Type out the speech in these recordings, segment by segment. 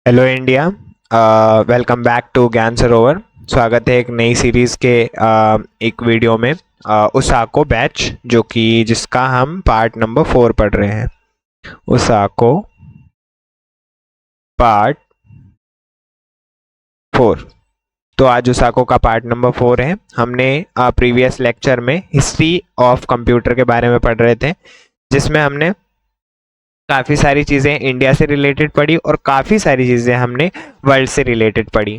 Hello India. Welcome back to Gyan Sarovar. स्वागत है एक नई सीरीज के एक वीडियो में, उसाको बैच, जो कि जिसका हम पार्ट नंबर 4 पढ़ रहे हैं। उसाको पार्ट 4। तो आज उसाको का पार्ट नंबर 4 है। हमने प्रीवियस लेक्चर में हिस्ट्री ऑफ कंप्यूटर के बारे में पढ़ रहे थे, जिसमें हमने काफ़ी सारी चीज़ें इंडिया से रिलेटेड पढ़ी और काफ़ी सारी चीज़ें हमने वर्ल्ड से रिलेटेड पढ़ी।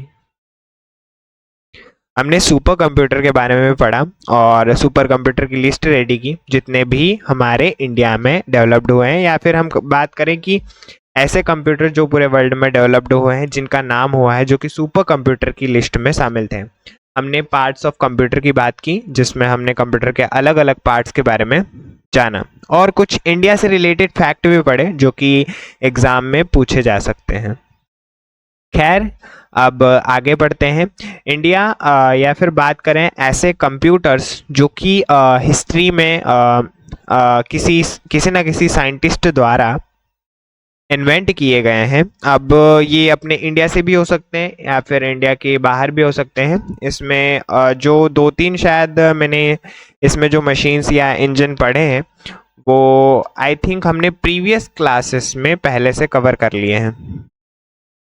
हमने सुपर कंप्यूटर के बारे में भी पढ़ा और सुपर कंप्यूटर की लिस्ट रेडी की, जितने भी हमारे इंडिया में डेवलप्ड हुए हैं, या फिर हम बात करें कि ऐसे कंप्यूटर जो पूरे वर्ल्ड में डेवलप्ड हुए हैं, जिनका नाम हुआ है, जो कि सुपर कंप्यूटर की लिस्ट में शामिल थे। हमने पार्ट्स ऑफ कंप्यूटर की बात की, जिसमें हमने कंप्यूटर के अलग अलग पार्ट्स के बारे में जाना और कुछ इंडिया से रिलेटेड फैक्ट भी पढ़े, जो कि एग्जाम में पूछे जा सकते हैं। खैर, अब आगे बढ़ते हैं। इंडिया या फिर बात करें ऐसे कंप्यूटर्स जो कि हिस्ट्री में किसी ना किसी साइंटिस्ट द्वारा इन्वेंट किए गए हैं। अब ये अपने इंडिया से भी हो सकते हैं या फिर इंडिया के बाहर भी हो सकते हैं। इसमें जो 2-3 शायद मैंने इसमें जो मशीन्स या इंजन पढ़े हैं, वो आई थिंक हमने प्रीवियस क्लासेस में पहले से कवर कर लिए हैं।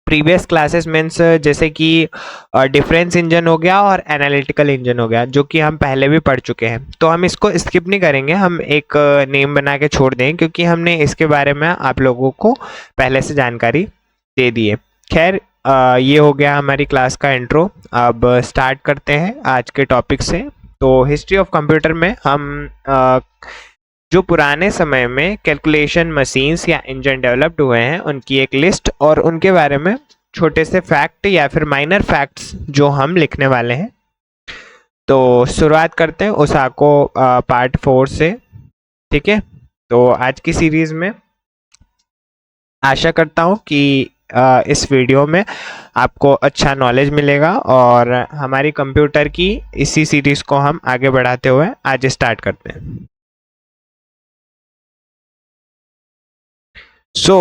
प्रीवियस क्लासेस मीन्स जैसे कि डिफरेंस इंजन हो गया और एनालिटिकल इंजन हो गया, जो कि हम पहले भी पढ़ चुके हैं। तो हम इसको स्किप नहीं करेंगे, हम एक नेम बना के छोड़ देंगे, क्योंकि हमने इसके बारे में आप लोगों को पहले से जानकारी दे दी है। खैर, ये हो गया हमारी क्लास का इंट्रो। अब स्टार्ट करते हैं आज के टॉपिक से। तो हिस्ट्री ऑफ कंप्यूटर में हम जो पुराने समय में कैलकुलेशन मशीन्स या इंजन डेवलप्ड हुए हैं, उनकी एक लिस्ट और उनके बारे में छोटे से फैक्ट या फिर माइनर फैक्ट्स जो हम लिखने वाले हैं। तो शुरुआत करते हैं उसाको पार्ट 4 से। ठीक है, तो आज की सीरीज में आशा करता हूँ कि इस वीडियो में आपको अच्छा नॉलेज मिलेगा और हमारी कंप्यूटर की इसी सीरीज को हम आगे बढ़ाते हुए आज स्टार्ट करते हैं। So,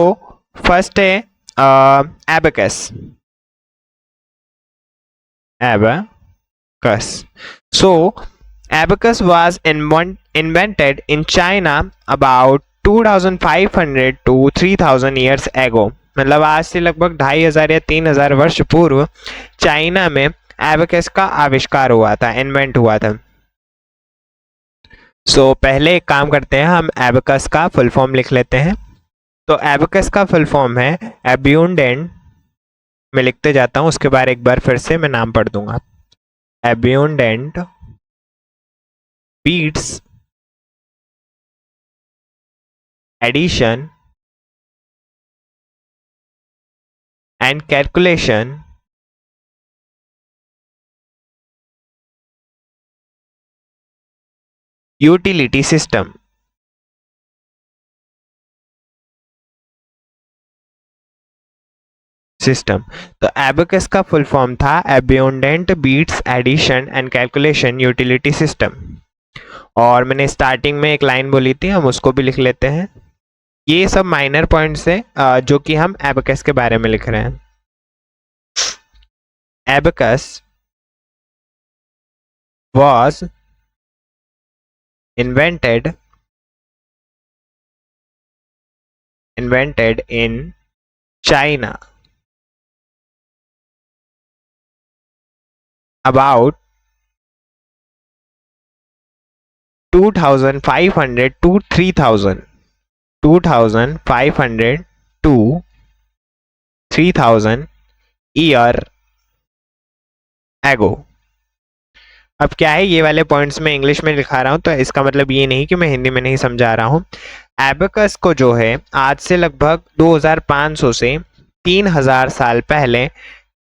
first है abacus. Abacus. So, abacus was invented in China about 2500 to 3000 years ago. मतलब आज से लगभग 2500 या 3000 वर्ष पूर्व चाइना में एबेकस का आविष्कार हुआ था, इन्वेंट हुआ था। So, पहले एक काम करते हैं, हम एबेकस का फुल फॉर्म लिख लेते हैं। तो एबेकस का फुल फॉर्म है एब्यूंडेंट। मैं लिखते जाता हूं, उसके बाद एक बार फिर से मैं नाम पढ़ दूंगा। Abundant beads addition and calculation utility system. तो एबेकस का फुल फॉर्म था abundant beads addition and calculation utility system. और मैंने स्टार्टिंग में एक लाइन बोली थी, हम उसको भी लिख लेते हैं। ये सब माइनर पॉइंट्स है जो कि हम एबेकस के बारे में लिख रहे हैं। Abacus was invented in China about 2500 to 3000 to 3000 year ago। अब क्या है, ये वाले पॉइंट्स में इंग्लिश में लिखा रहा हूं, तो इसका मतलब ये नहीं कि मैं हिंदी में नहीं समझा रहा हूं। एबेकस को जो है आज से लगभग 2500 से 3000 साल पहले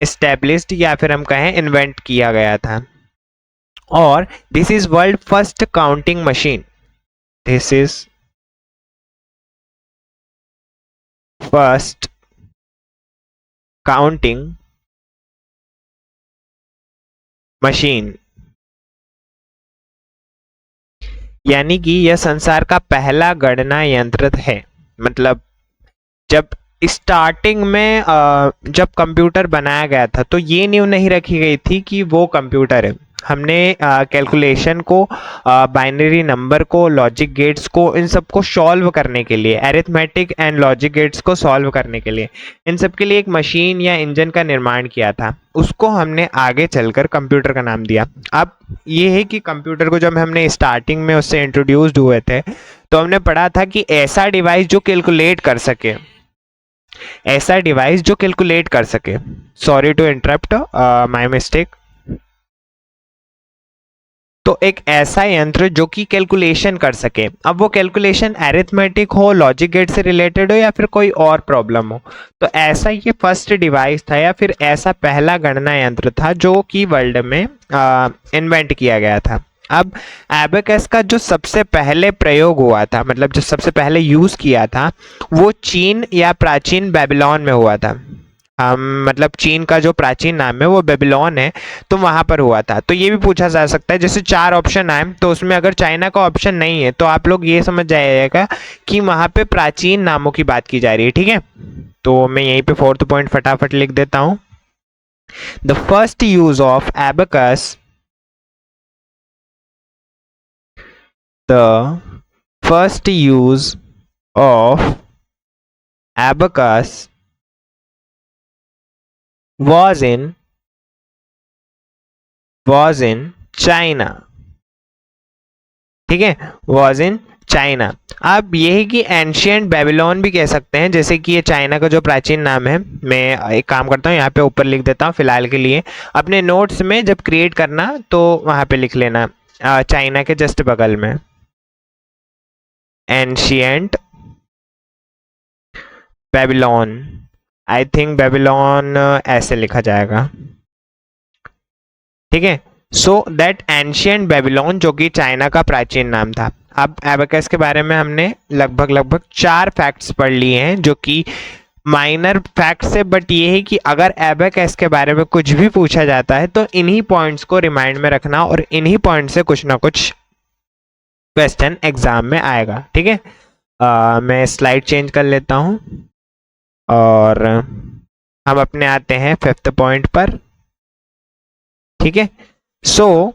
एस्टेब्लिश्ड या फिर हम कहें इन्वेंट किया गया था। और this is world first counting machine. This is first counting machine, यानी कि यह संसार का पहला गणना यंत्र है। मतलब जब स्टार्टिंग में जब कंप्यूटर बनाया गया था तो ये नींव नहीं रखी गई थी कि वो कंप्यूटर है। हमने कैलकुलेशन को, बाइनरी नंबर को, लॉजिक गेट्स को, इन सब को सॉल्व करने के लिए, अरिथमेटिक एंड लॉजिक गेट्स को सॉल्व करने के लिए, इन सब के लिए एक मशीन या इंजन का निर्माण किया था। उसको हमने आगे चलकर कंप्यूटर का नाम दिया। अब ये है कि कंप्यूटर को जब हमने स्टार्टिंग में उससे इंट्रोड्यूस्ड हुए थे तो हमने पढ़ा था कि ऐसा डिवाइस जो कैलकुलेट कर सके, ऐसा डिवाइस जो कैलकुलेट कर सके। Sorry to interrupt, my mistake. तो एक ऐसा यंत्र जो कि कैलकुलेशन कर सके। अब वो कैलकुलेशन अरिथमेटिक हो, लॉजिक गेट से रिलेटेड हो या फिर कोई और प्रॉब्लम हो, तो ऐसा ये फर्स्ट डिवाइस था या फिर ऐसा पहला गणना यंत्र था जो कि वर्ल्ड में इन्वेंट किया गया था। अब एबेकस का जो सबसे पहले प्रयोग हुआ था, मतलब जो सबसे पहले यूज किया था, वो चीन या प्राचीन बेबीलोन में हुआ था। हम मतलब चीन का जो प्राचीन नाम है वो बेबीलोन है, तो वहां पर हुआ था। तो ये भी पूछा जा सकता है, जैसे 4 ऑप्शन आए तो उसमें अगर चाइना का ऑप्शन नहीं है तो आप लोग ये समझ जाइएगा कि वहां पे प्राचीन नामों की बात की जा रही है। ठीक है, तो मैं यहीं पे 4th पॉइंट फटाफट लिख देता हूं। The first use of abacus, the first use of abacus was in China। ठीक है, was in चाइना। अब ये है कि एंशियंट बेबीलोन भी कह सकते हैं, जैसे कि ये चाइना का जो प्राचीन नाम है। मैं एक काम करता हूँ, यहाँ पे ऊपर लिख देता हूँ फिलहाल के लिए। अपने नोट्स में जब क्रिएट करना तो वहाँ पे लिख लेना, चाइना के जस्ट बगल में ancient Babylon. I think Babylon ऐसे लिखा जाएगा। ठीक है, सो दैट एंशियंट बेबीलोन जो कि चाइना का प्राचीन नाम था। अब एबेकस के बारे में हमने लगभग 4 फैक्ट्स पढ़ लिए हैं जो कि माइनर फैक्ट्स है, बट ये है कि अगर एबेकस के बारे में कुछ भी पूछा जाता है तो इन्हीं पॉइंट्स को रिमाइंड में रखना और इन्हीं पॉइंट से कुछ ना कुछ क्वेश्चन एग्जाम में आएगा। ठीक है, मैं स्लाइड चेंज कर लेता हूं और हम अपने आते हैं 5th पॉइंट पर। ठीक है, so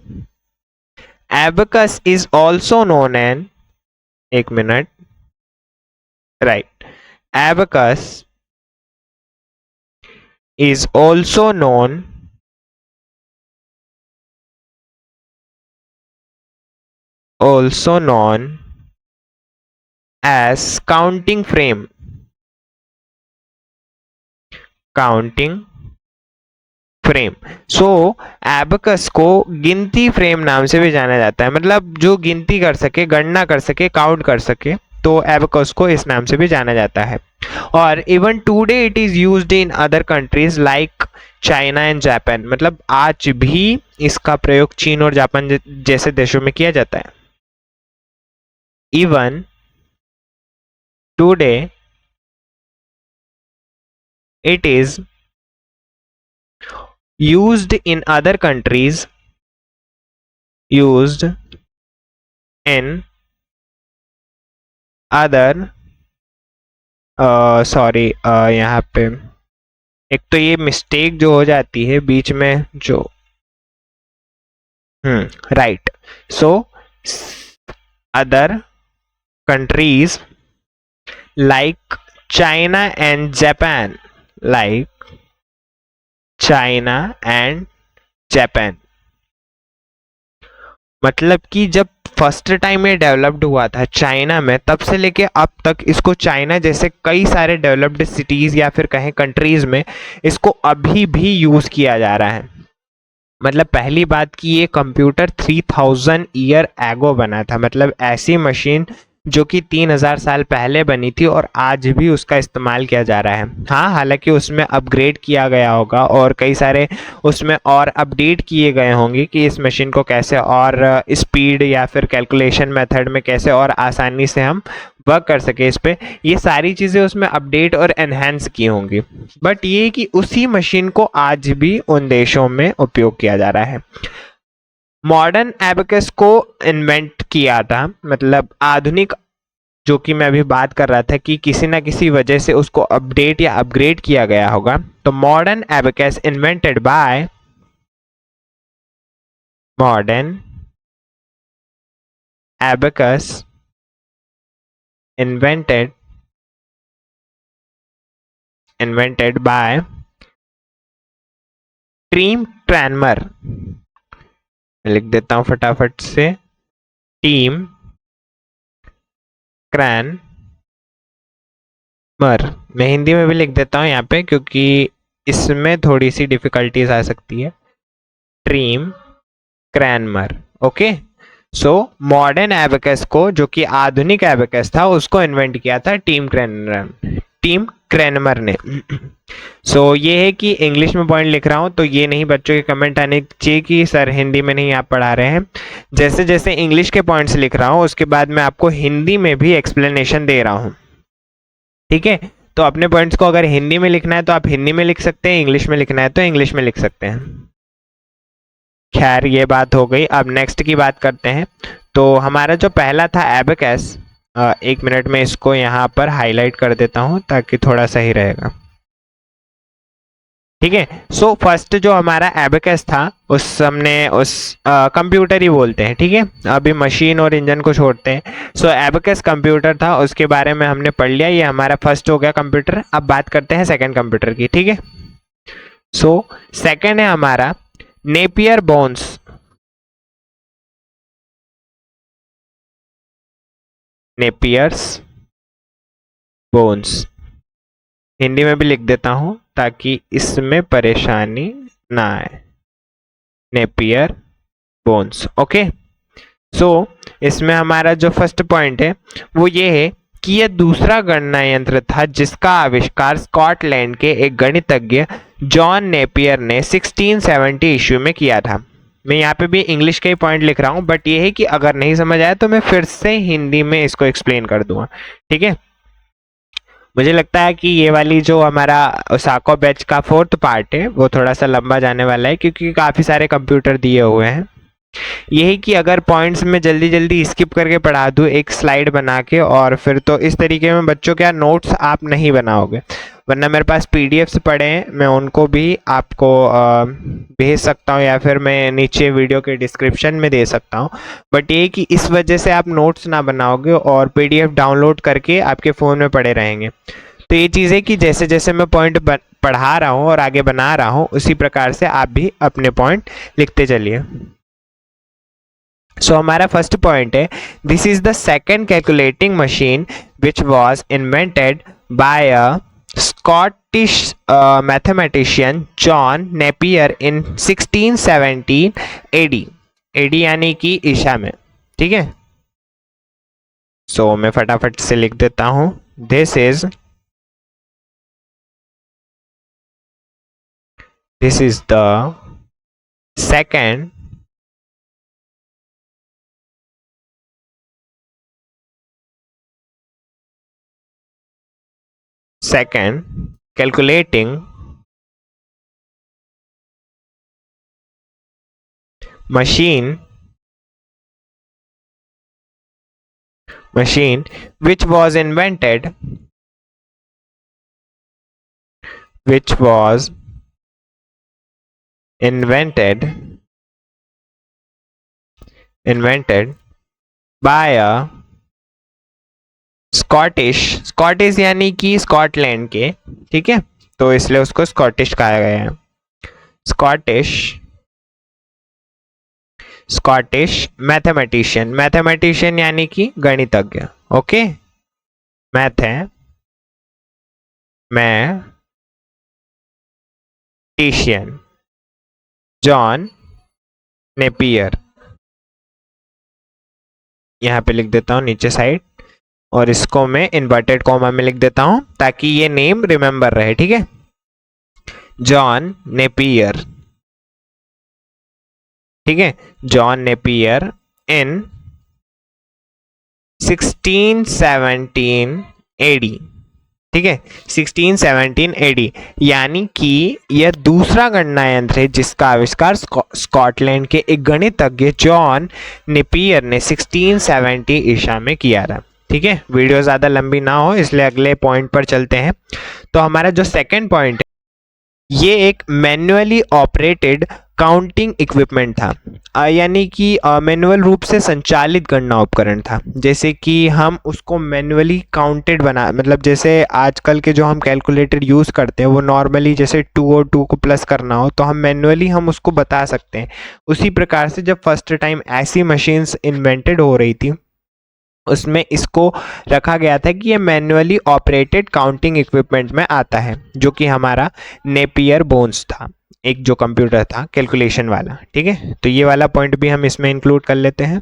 abacus is also known an, एक मिनट, right, abacus is also known as counting frame, so abacus को गिनती फ्रेम नाम से भी जाना जाता है, मतलब जो गिनती कर सके, गणना कर सके, काउंट कर सके, तो एबेकस को इस नाम से भी जाना जाता है। और even today it is used in other countries like China and Japan, मतलब आज भी इसका प्रयोग चीन और जापान जैसे देशों में किया जाता है। Even today it is used in other countries, used in other sorry, यहाँ पे एक तो ये मिस्टेक जो हो जाती है बीच में जो, right, so other countries like China and Japan, like China and Japan, मतलब कि जब फर्स्ट टाइम ये डेवलप्ड हुआ था चाइना में, तब से लेके अब तक इसको चाइना जैसे कई सारे डेवलप्ड सिटीज या फिर कहें कंट्रीज में इसको अभी भी यूज किया जा रहा है। मतलब पहली बात कि ये कंप्यूटर 3000 ईयर एगो बना था, मतलब ऐसी मशीन जो कि 3000 साल पहले बनी थी और आज भी उसका इस्तेमाल किया जा रहा है। हाँ, हालांकि उसमें अपग्रेड किया गया होगा और कई सारे उसमें और अपडेट किए गए होंगे कि इस मशीन को कैसे और स्पीड या फिर कैलकुलेशन मेथड में कैसे और आसानी से हम वर्क कर सके इस पे, ये सारी चीज़ें उसमें अपडेट और एनहेंस की होंगी। बट ये कि उसी मशीन को आज भी उन देशों में उपयोग किया जा रहा है। मॉडर्न एबेकस को इन्वेंट किया था, मतलब आधुनिक जो कि मैं अभी बात कर रहा था कि किसी ना किसी वजह से उसको अपडेट या अपग्रेड किया गया होगा। तो modern abacus invented by modern abacus invented by team Cranmer. लिख देता हूं फटाफट से, टीम क्रैनमर। मैं हिंदी में भी लिख देता हूं यहाँ पे क्योंकि इसमें थोड़ी सी डिफिकल्टीज आ सकती है। Team Cranmer. Okay, so modern abacus को, जो कि आधुनिक एबेकस था, उसको इन्वेंट किया था टीम क्रैनमर ने। सो ये है कि इंग्लिश में पॉइंट लिख रहा हूं तो ये नहीं बच्चों के कमेंट आने चाहिए कि सर हिंदी में नहीं आप पढ़ा रहे हैं। जैसे जैसे इंग्लिश के पॉइंट्स लिख रहा हूं उसके बाद मैं आपको हिंदी में भी एक्सप्लेनेशन दे रहा हूं, ठीक है। तो अपने पॉइंट्स को अगर हिंदी में लिखना है तो आप हिंदी में लिख सकते हैं, इंग्लिश में लिखना है तो इंग्लिश में लिख सकते हैं। खैर ये बात हो गई, अब नेक्स्ट की बात करते हैं। तो हमारा जो पहला था एबेकस, एक मिनट में इसको यहाँ पर हाईलाइट कर देता हूँ ताकि थोड़ा सही रहेगा, ठीक है। सो फर्स्ट जो हमारा एबेकस था उस हमने उस कंप्यूटर ही बोलते हैं, ठीक है, अभी मशीन और इंजन को छोड़ते हैं। सो एबेकस कंप्यूटर था, उसके बारे में हमने पढ़ लिया, ये हमारा फर्स्ट हो गया कंप्यूटर। अब बात करते हैं सेकंड कंप्यूटर की, ठीक है। सो सेकंड है हमारा Napier bones. Napier's bones Hindi में भी लिख देता हूं ताकि इसमें परेशानी ना आए। Napier bones, okay. सो इसमें हमारा जो फर्स्ट पॉइंट है वो ये है कि यह दूसरा गणना यंत्र था जिसका आविष्कार स्कॉटलैंड के एक गणितज्ञ जॉन नेपियर ने 1670 ईस्वी में किया था। मैं यहाँ पे भी इंग्लिश के ही पॉइंट लिख रहा हूँ, बट ये है कि अगर नहीं समझ आया तो मैं फिर से हिंदी में इसको एक्सप्लेन कर दूंगा, ठीक है। मुझे लगता है कि ये वाली जो हमारा ओसाका बैच का 4th पार्ट है वो थोड़ा सा लंबा जाने वाला है क्योंकि काफ़ी सारे कंप्यूटर दिए हुए हैं। यही कि अगर पॉइंट्स में जल्दी जल्दी स्किप करके पढ़ा दूँ एक स्लाइड बना के, और फिर तो इस तरीके में बच्चों क्या नोट्स आप नहीं बनाओगे, वरना मेरे पास पीडीएफ्स पड़े हैं, मैं उनको भी आपको भेज सकता हूँ या फिर मैं नीचे वीडियो के डिस्क्रिप्शन में दे सकता हूँ। बट ये कि इस वजह से आप नोट्स ना बनाओगे और पीडीएफ डाउनलोड करके आपके फ़ोन में पड़े रहेंगे। तो ये चीज़ है कि जैसे जैसे मैं पॉइंट पढ़ा रहा हूँ और आगे बना रहा हूँ उसी प्रकार से आप भी अपने पॉइंट लिखते चलिए। सो हमारा फर्स्ट पॉइंट है, this is the second calculating machine which was invented by a Scottish mathematician John Napier in 1617 AD। AD यानी कि ईसा में, ठीक है। सो मैं फटाफट से लिख देता हूं, this is the second calculating machine which was invented by a Scottish यानी कि स्कॉटलैंड के, ठीक है, तो इसलिए उसको स्कॉटिश कहा गया है। स्कॉटिश मैथमेटिशियन यानी कि गणितज्ञ, ओके। मैथमेटिशियन जॉन नेपियर, यहाँ पे लिख देता हूँ नीचे साइड, और इसको मैं इन्वर्टेड कॉमा में लिख देता हूं ताकि ये नेम रिमेंबर रहे, ठीक है। जॉन नेपियर, ठीक है, जॉन नेपियर इन 1617 AD, ठीक है, 1617 AD, यानी कि यह दूसरा गणना यंत्र है जिसका आविष्कार स्कॉटलैंड के एक गणितज्ञ जॉन नेपियर ने 1670 ईसा में किया था, ठीक है, वीडियो ज़्यादा लंबी ना हो इसलिए अगले पॉइंट पर चलते हैं। तो हमारा जो सेकंड पॉइंट है, ये एक मैन्युअली ऑपरेटेड काउंटिंग इक्विपमेंट था, यानी कि मैनुअल रूप से संचालित गणना उपकरण था। जैसे कि हम उसको मैन्युअली काउंटेड बना, मतलब जैसे आजकल के जो हम कैलकुलेटर यूज़ करते हैं वो नॉर्मली जैसे 2 और 2 को प्लस करना हो तो हम मैन्युअली हम उसको बता सकते हैं। उसी प्रकार से जब फर्स्ट टाइम ऐसी मशीन्स इन्वेंटेड हो रही थी उसमें इसको रखा गया था कि ये मैन्युअली ऑपरेटेड काउंटिंग इक्विपमेंट में आता है, जो कि हमारा नेपियर बोन्स था, एक जो कंप्यूटर था कैलकुलेशन वाला। ठीक है, तो ये वाला पॉइंट भी हम इसमें इंक्लूड कर लेते हैं।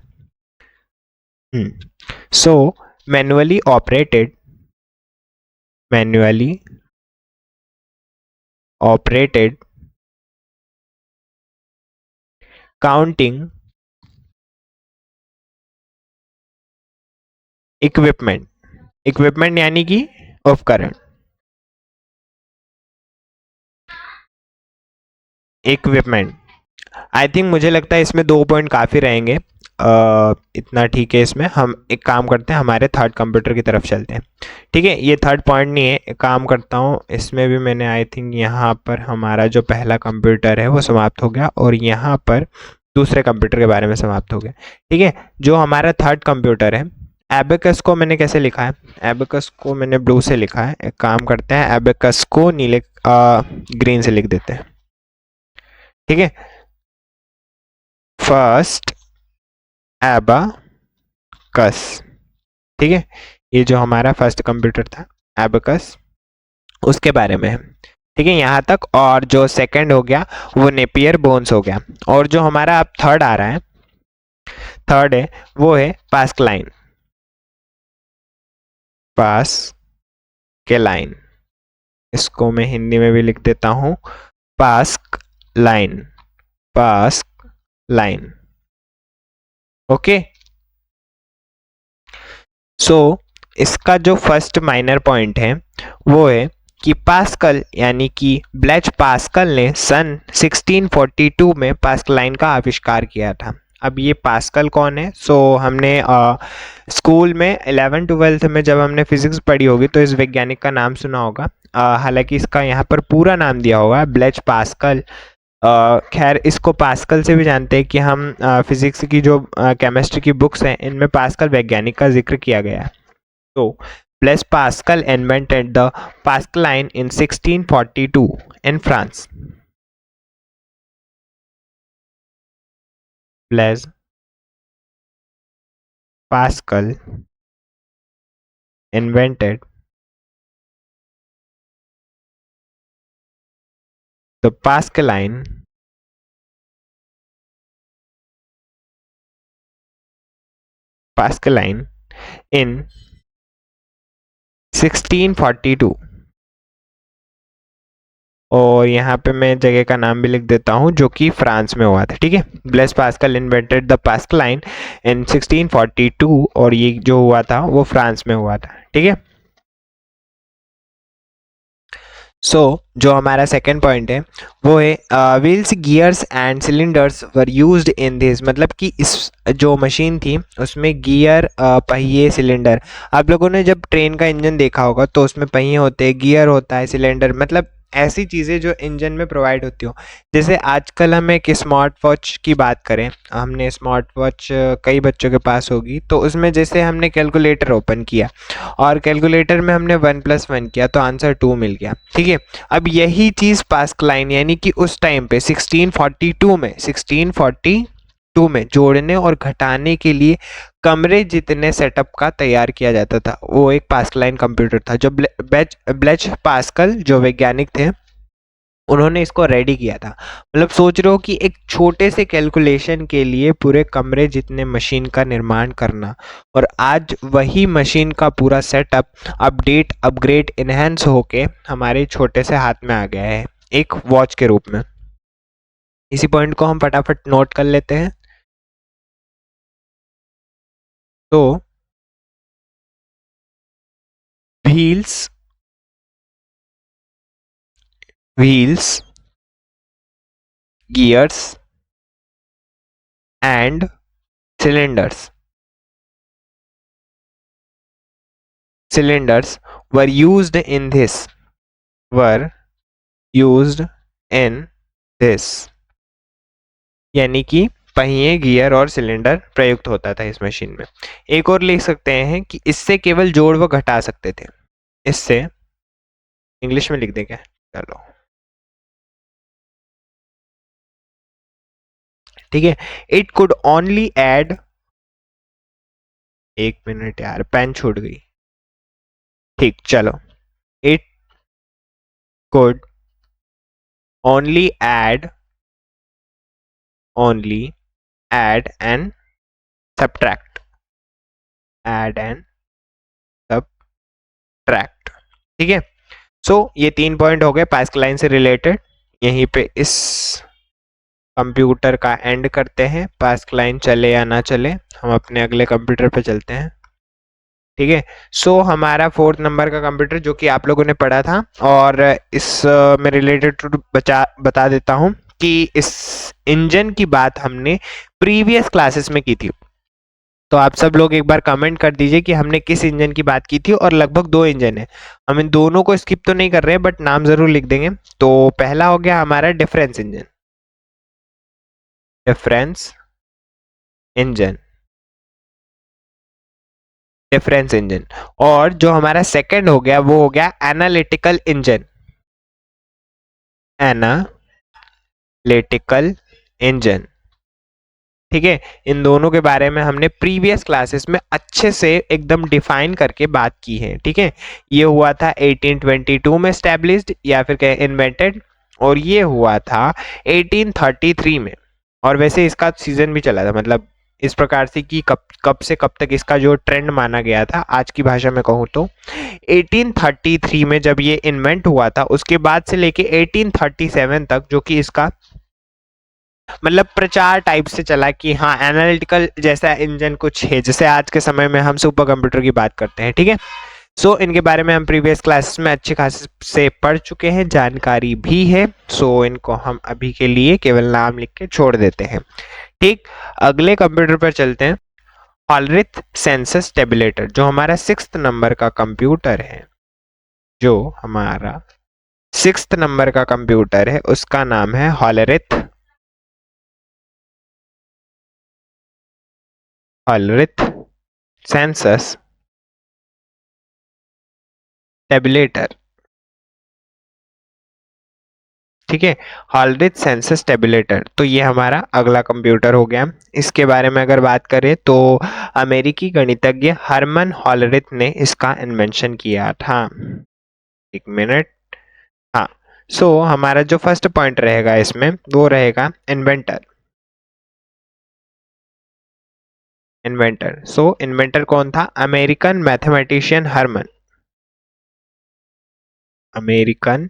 सो मैन्युअली ऑपरेटेड काउंटिंग इक्विपमेंट यानी कि उपकरण, इक्विपमेंट। आई थिंक मुझे लगता है इसमें 2 पॉइंट काफ़ी रहेंगे। इतना ठीक है। इसमें हम एक काम करते हैं, हमारे थर्ड कंप्यूटर की तरफ चलते हैं। ठीक है, ये थर्ड पॉइंट नहीं है, एक काम करता हूँ इसमें भी मैंने आई थिंक यहाँ पर हमारा जो पहला कंप्यूटर है वो समाप्त हो गया और यहाँ पर दूसरे कंप्यूटर के बारे में समाप्त हो गया। ठीक है, जो हमारा थर्ड कंप्यूटर है, एबेकस को मैंने कैसे लिखा है, एबेकस को मैंने ब्लू से लिखा है। एक काम करते हैं, एबेकस को नीले ग्रीन से लिख देते हैं। ठीक है, फर्स्ट एबाकस। ठीक है, ये जो हमारा फर्स्ट कंप्यूटर था एबाकस, उसके बारे में है। ठीक है, यहाँ तक। और जो सेकंड हो गया वो नेपियर बोन्स हो गया। और जो हमारा अब थर्ड आ रहा है, थर्ड है वो है पास्कलाइन। पास्कलाइन, इसको मैं हिंदी में भी लिख देता हूँ, पास्क लाइन, पास्क लाइन। ओके, सो इसका जो फर्स्ट माइनर पॉइंट है वो है कि पास्कल यानी कि ब्लेच पास्कल ने सन 1642 में पास्कलाइन का आविष्कार किया था। अब ये पास्कल कौन है? हमने स्कूल में 11-12 में जब हमने फिजिक्स पढ़ी होगी तो इस वैज्ञानिक का नाम सुना होगा। हालांकि इसका यहाँ पर पूरा नाम दिया होगा ब्लेच पास्कल। खैर, इसको पास्कल से भी जानते हैं कि हम फिजिक्स की जो केमिस्ट्री की बुक्स हैं इनमें पास्कल वैज्ञानिक का जिक्र किया गया है। तो Blaise Pascal invented the Pascaline in 1642 in France. Blaise Pascal invented the Pascaline in 1642। और यहाँ पे मैं जगह का नाम भी लिख देता हूँ जो कि फ्रांस में हुआ था। ठीक है, Blaise Pascal invented the Pascaline in 1642 और ये जो हुआ था वो फ्रांस में हुआ था। ठीक है, जो हमारा सेकंड पॉइंट है वो है wheels, gears and cylinders were used in this. मतलब कि इस जो मशीन थी उसमें गियर, पहिए, सिलेंडर। आप लोगों ने जब ट्रेन का इंजन देखा होगा तो उसमें पहिए होते हैं, गियर होता है, सिलेंडर, मतलब ऐसी चीज़ें जो इंजन में प्रोवाइड होती हो। जैसे आजकल हम एक स्मार्ट वॉच की बात करें, हमने स्मार्ट वॉच कई बच्चों के पास होगी, तो उसमें जैसे हमने कैलकुलेटर ओपन किया और कैलकुलेटर में हमने 1+1 किया तो आंसर 2 मिल गया। ठीक है, अब यही चीज़ पास्कलाइन यानी कि उस टाइम पे 1642 में जोड़ने और घटाने के लिए कमरे जितने सेटअप का तैयार किया जाता था, वो एक पास्कलाइन कंप्यूटर था जो ब्लेच पास्कल जो वैज्ञानिक थे उन्होंने इसको रेडी किया था। मतलब सोच रहे हो कि एक छोटे से कैलकुलेशन के लिए पूरे कमरे जितने मशीन का निर्माण करना, और आज वही मशीन का पूरा सेटअप अपडेट, अपग्रेड, इनहेंस होके हमारे छोटे से हाथ में आ गया है एक वॉच के रूप में। इसी पॉइंट को हम फटाफट नोट कर लेते हैं। तो wheels wheels gears and cylinders cylinders were used in this were used in this, यानी कि पहिए, गियर और सिलेंडर प्रयुक्त होता था इस मशीन में। एक और लिख सकते हैं कि इससे केवल जोड़ व घटा सकते थे। इससे इंग्लिश में लिख दें क्या? चलो ठीक है। इट कुड ओनली ऐड, एक मिनट यार पेन छूट गई, ठीक चलो। It could only add and subtract, add and subtract, ठीक है। सो ये 3 पॉइंट हो गए पास्कल लाइन से रिलेटेड। यहीं पे इस कंप्यूटर का एंड करते हैं। पास्कल लाइन चले या ना चले, हम अपने अगले कंप्यूटर पे चलते हैं, ठीक है। सो हमारा 4th नंबर का कंप्यूटर जो कि आप लोगों ने पढ़ा था, और इस में रिलेटेड बता देता हूं कि इस इंजन की बात हमने प्रीवियस क्लासेस में की थी। तो आप सब लोग एक बार कमेंट कर दीजिए कि हमने किस इंजन की बात की थी, और लगभग 2 इंजन है। हम इन दोनों को स्किप तो नहीं कर रहे हैं, बट नाम जरूर लिख देंगे। तो पहला हो गया हमारा difference engine, difference engine, difference engine. और जो हमारा सेकंड हो गया वो हो गया एनालिटिकल इंजन, एनालिटिकल इंजन, ठीक है। इन दोनों के बारे में हमने प्रीवियस क्लासेस में अच्छे से एकदम डिफाइन करके बात की है, ठीक है। ये हुआ था 1822 में स्टैब्लिश्ड या फिर कहें इन्वेंटेड, और ये हुआ था 1833 में। और वैसे इसका सीजन भी चला था, मतलब इस प्रकार से कि कब कब से कब तक इसका जो ट्रेंड माना गया था, आज की भाषा में कहूँ तो 1833 में जब ये इन्वेंट हुआ था, उसके बाद से लेके 1837 तक जो कि इसका मतलब प्रचार टाइप से चला कि हाँ एनालिटिकल जैसा इंजन कुछ है, जैसे आज के समय में हम सुपर कंप्यूटर की बात करते हैं, ठीक है। सो इनके बारे में हम प्रीवियस क्लासेस में अच्छे खासे से पढ़ चुके हैं, जानकारी भी है। सो इनको हम अभी के लिए केवल नाम लिख के छोड़ देते हैं, ठीक। अगले कंप्यूटर पर चलते हैं। हॉलरिथ सेंसस टेबुलेटर, जो हमारा 6th नंबर का कंप्यूटर है, जो हमारा 6th नंबर का कंप्यूटर है, उसका नाम है हॉलरिथ सेंसस टेबुलेटर, ठीक है। हॉलरिथ सेंसस टेबुलेटर, तो ये हमारा अगला कंप्यूटर हो गया। इसके बारे में अगर बात करें तो अमेरिकी गणितज्ञ हरमन हॉलरिथ ने इसका इन्वेंशन किया था। एक मिनट, हाँ। सो हमारा जो फर्स्ट पॉइंट रहेगा इसमें वो रहेगा इन्वेंटर, इन्वेंटर। सो इन्वेंटर कौन था? American mathematician Herman, American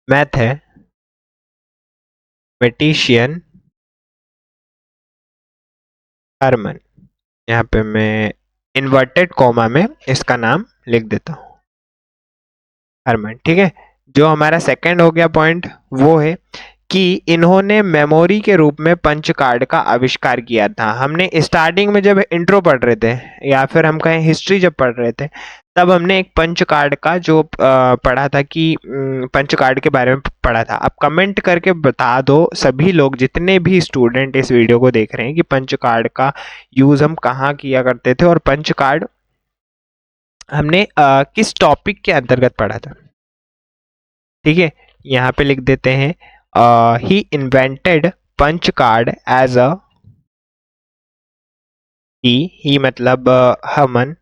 mathematician Herman. यहाँ पे मैं इन्वर्टेड कॉमा में इसका नाम लिख देता हूँ, हरमन, ठीक है। जो हमारा सेकंड हो गया पॉइंट वो है कि इन्होंने मेमोरी के रूप में पंच कार्ड का आविष्कार किया था। हमने स्टार्टिंग में जब इंट्रो पढ़ रहे थे या फिर हम कहें हिस्ट्री जब पढ़ रहे थे, तब हमने एक पंच कार्ड का जो पढ़ा था कि पंच कार्ड के बारे में पढ़ा था। अब कमेंट करके बता दो सभी लोग, जितने भी स्टूडेंट इस वीडियो को देख रहे हैं, कि पंच कार्ड का यूज हम कहाँ किया करते थे और पंच कार्ड हमने किस टॉपिक के अंतर्गत पढ़ा था, ठीक है। यहाँ पे लिख देते हैं he invented punch card as a, he मतलब हमन,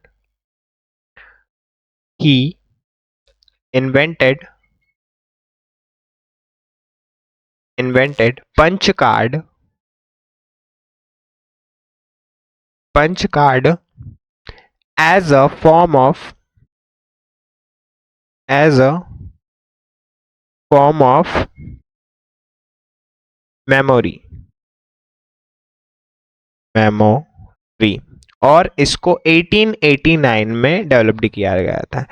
he invented punch card as a form of memory, और इसको 1889 में डेवलप्ड किया गया था।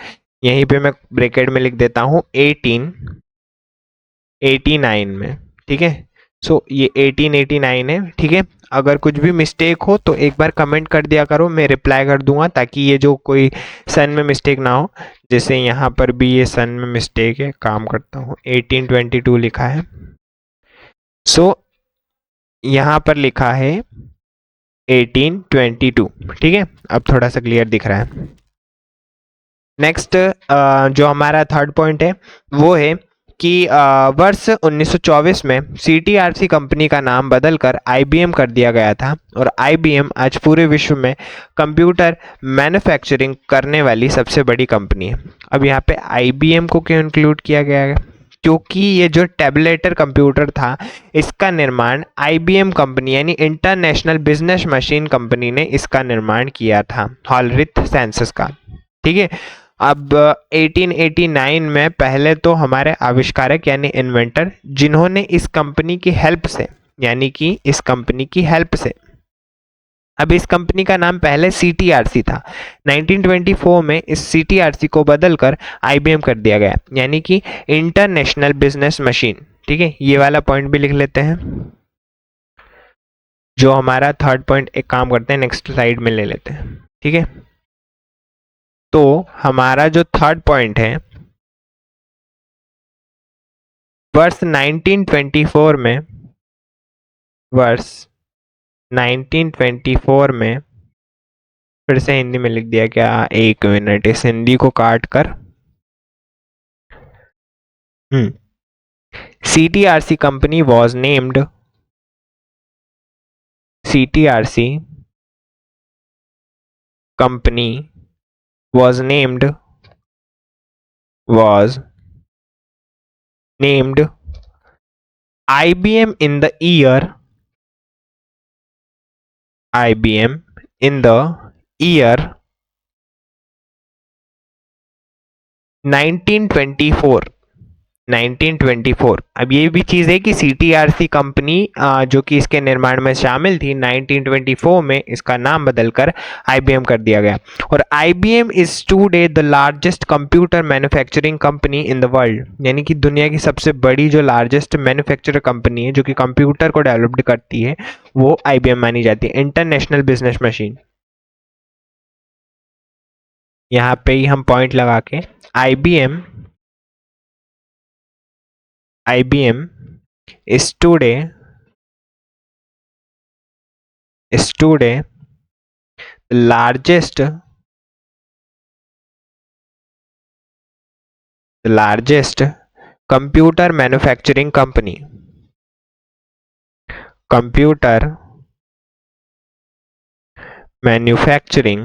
यहीं पे मैं ब्रैकेट में लिख देता हूं 1889 में, ठीक है। सो ये 1889 है, ठीक है। अगर कुछ भी मिस्टेक हो तो एक बार कमेंट कर दिया करो, मैं रिप्लाई कर दूंगा, ताकि ये जो कोई सन में मिस्टेक ना हो। जैसे यहाँ पर भी ये सन में मिस्टेक है, काम करता हूँ, 1822 लिखा है। सो यहाँ पर लिखा है 1822, ठीक है। अब थोड़ा सा क्लियर दिख रहा है। नेक्स्ट जो हमारा थर्ड पॉइंट है वो है कि वर्ष 1924 में CTRC कंपनी का नाम बदलकर IBM कर दिया गया था, और IBM आज पूरे विश्व में कंप्यूटर मैन्युफैक्चरिंग करने वाली सबसे बड़ी कंपनी है। अब यहाँ पे IBM को क्यों इंक्लूड किया गया है? क्योंकि ये जो टैबलेटर कंप्यूटर था, इसका निर्माण IBM कंपनी यानी इंटरनेशनल बिजनेस मशीन कंपनी ने इसका निर्माण किया था, हॉलरिथ सेंसस का, ठीक है। अब 1889 में पहले तो हमारे आविष्कारक यानी इन्वेंटर, जिन्होंने इस कंपनी की हेल्प से, यानी कि इस कंपनी की हेल्प से, अब इस कंपनी का नाम पहले CTRC था, 1924 में इस CTRC को बदलकर IBM कर दिया गया, यानी कि इंटरनेशनल बिजनेस मशीन, ठीक है। ये वाला पॉइंट भी लिख लेते हैं। जो हमारा थर्ड पॉइंट, एक काम करते हैं नेक्स्ट स्लाइड में ले लेते हैं, ठीक है। तो हमारा जो थर्ड पॉइंट है, वर्ष 1924 में, वर्ष 1924 में, फिर से हिंदी में लिख दिया क्या, एक मिनट, इस हिंदी को काट कर, CTRC company was named, CTRC company was named IBM in the year 1924, 1924। अब ये भी चीज़ है कि CTRC कंपनी जो कि इसके निर्माण में शामिल थी, 1924 में इसका नाम बदलकर IBM कर दिया गया। और IBM is today the largest computer manufacturing company in the world, यानी कि दुनिया की सबसे बड़ी जो लार्जेस्ट मैन्युफैक्चरर कंपनी है जो कि कंप्यूटर को डेवलप्ड करती है, वो IBM मानी जाती है, इंटरनेशनल बिजनेस मशीन। यहाँ पे ही हम पॉइंट लगा के, IBM is today the largest computer manufacturing company, computer manufacturing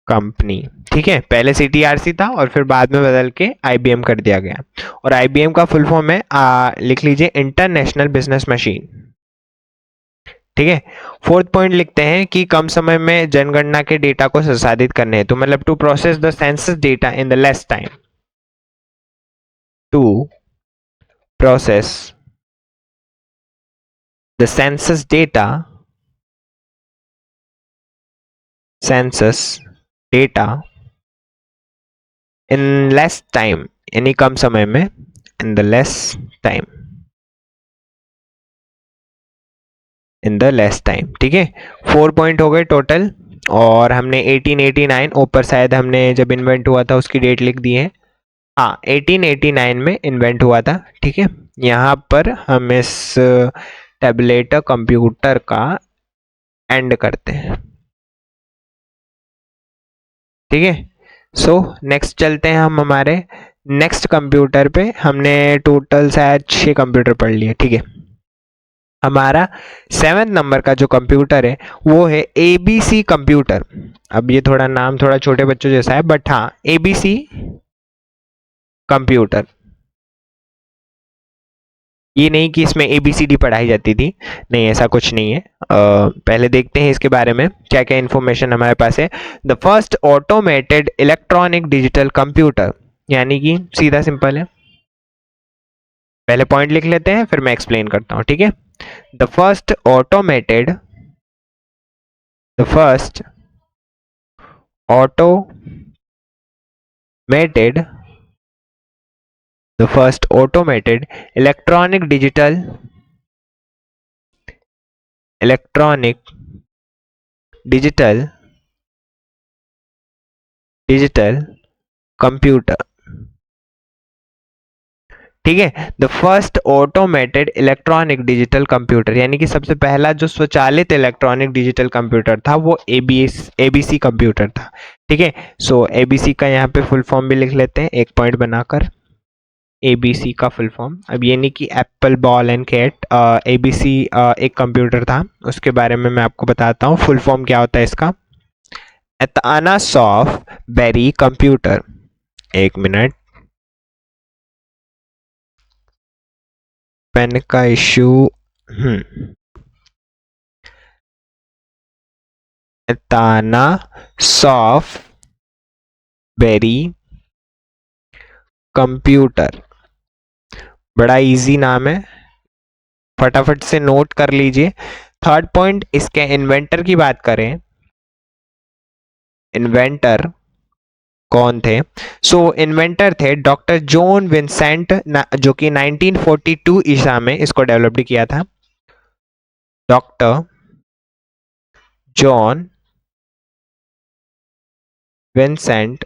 company, ठीक है। पहले CTRC था और फिर बाद में बदल के IBM कर दिया गया, और IBM का फुल फॉर्म है, लिख लीजिए, इंटरनेशनल बिजनेस मशीन, ठीक है। फोर्थ पॉइंट लिखते हैं कि कम समय में जनगणना के डेटा को संसाधित करने हैं, तो मतलब to process the census data in the less time, to process the census data in less time, यानी कम समय में, इन द लेस टाइम, ठीक है। 4 पॉइंट हो गए टोटल, और हमने 1889 ऊपर शायद हमने जब इन्वेंट हुआ था उसकी डेट लिख दी है, हाँ 1889 में इन्वेंट हुआ था, ठीक है। यहाँ पर हम इस टैबलेटर कंप्यूटर का एंड करते हैं, ठीक है। सो नेक्स्ट चलते हैं हम हमारे नेक्स्ट कंप्यूटर पे। हमने टोटल शायद 6 कंप्यूटर पढ़ लिए, ठीक है। हमारा 7th नंबर का जो कंप्यूटर है वो है ABC कंप्यूटर। अब ये थोड़ा नाम थोड़ा छोटे बच्चों जैसा है, बट हाँ ABC कंप्यूटर। ये नहीं कि इसमें ABCD पढ़ाई जाती थी, नहीं, ऐसा कुछ नहीं है। पहले देखते हैं इसके बारे में क्या क्या इन्फॉर्मेशन हमारे पास है। The first automated electronic digital computer, यानी कि सीधा सिंपल है, पहले पॉइंट लिख लेते हैं फिर मैं एक्सप्लेन करता हूँ, ठीक है। The first automated automated the first automated electronic digital computer. ठीक है, the first automated electronic digital computer, यानी कि सबसे पहला जो स्वचालित इलेक्ट्रॉनिक डिजिटल कंप्यूटर था वो एबीसी कंप्यूटर था। ठीक है, सो एबीसी का यहाँ पे फुल फॉर्म भी लिख लेते हैं एक पॉइंट बनाकर। एबीसी का फुल फॉर्म, अब ये नहीं कि apple ball and cat, ABC एक कंप्यूटर था, उसके बारे में मैं आपको बताता हूँ फुल फॉर्म क्या होता है इसका। एताना सॉफ्ट बेरी कंप्यूटर, एक मिनट, पेन का issue. Atanasoff Berry computer, बड़ा इजी नाम है, फटाफट से नोट कर लीजिए। थर्ड पॉइंट, इसके इन्वेंटर की बात करें, इन्वेंटर कौन थे? इन्वेंटर थे डॉक्टर जॉन विंसेंट, जो कि 1942 ईसा में इसको डेवलप किया था। डॉक्टर जॉन विंसेंट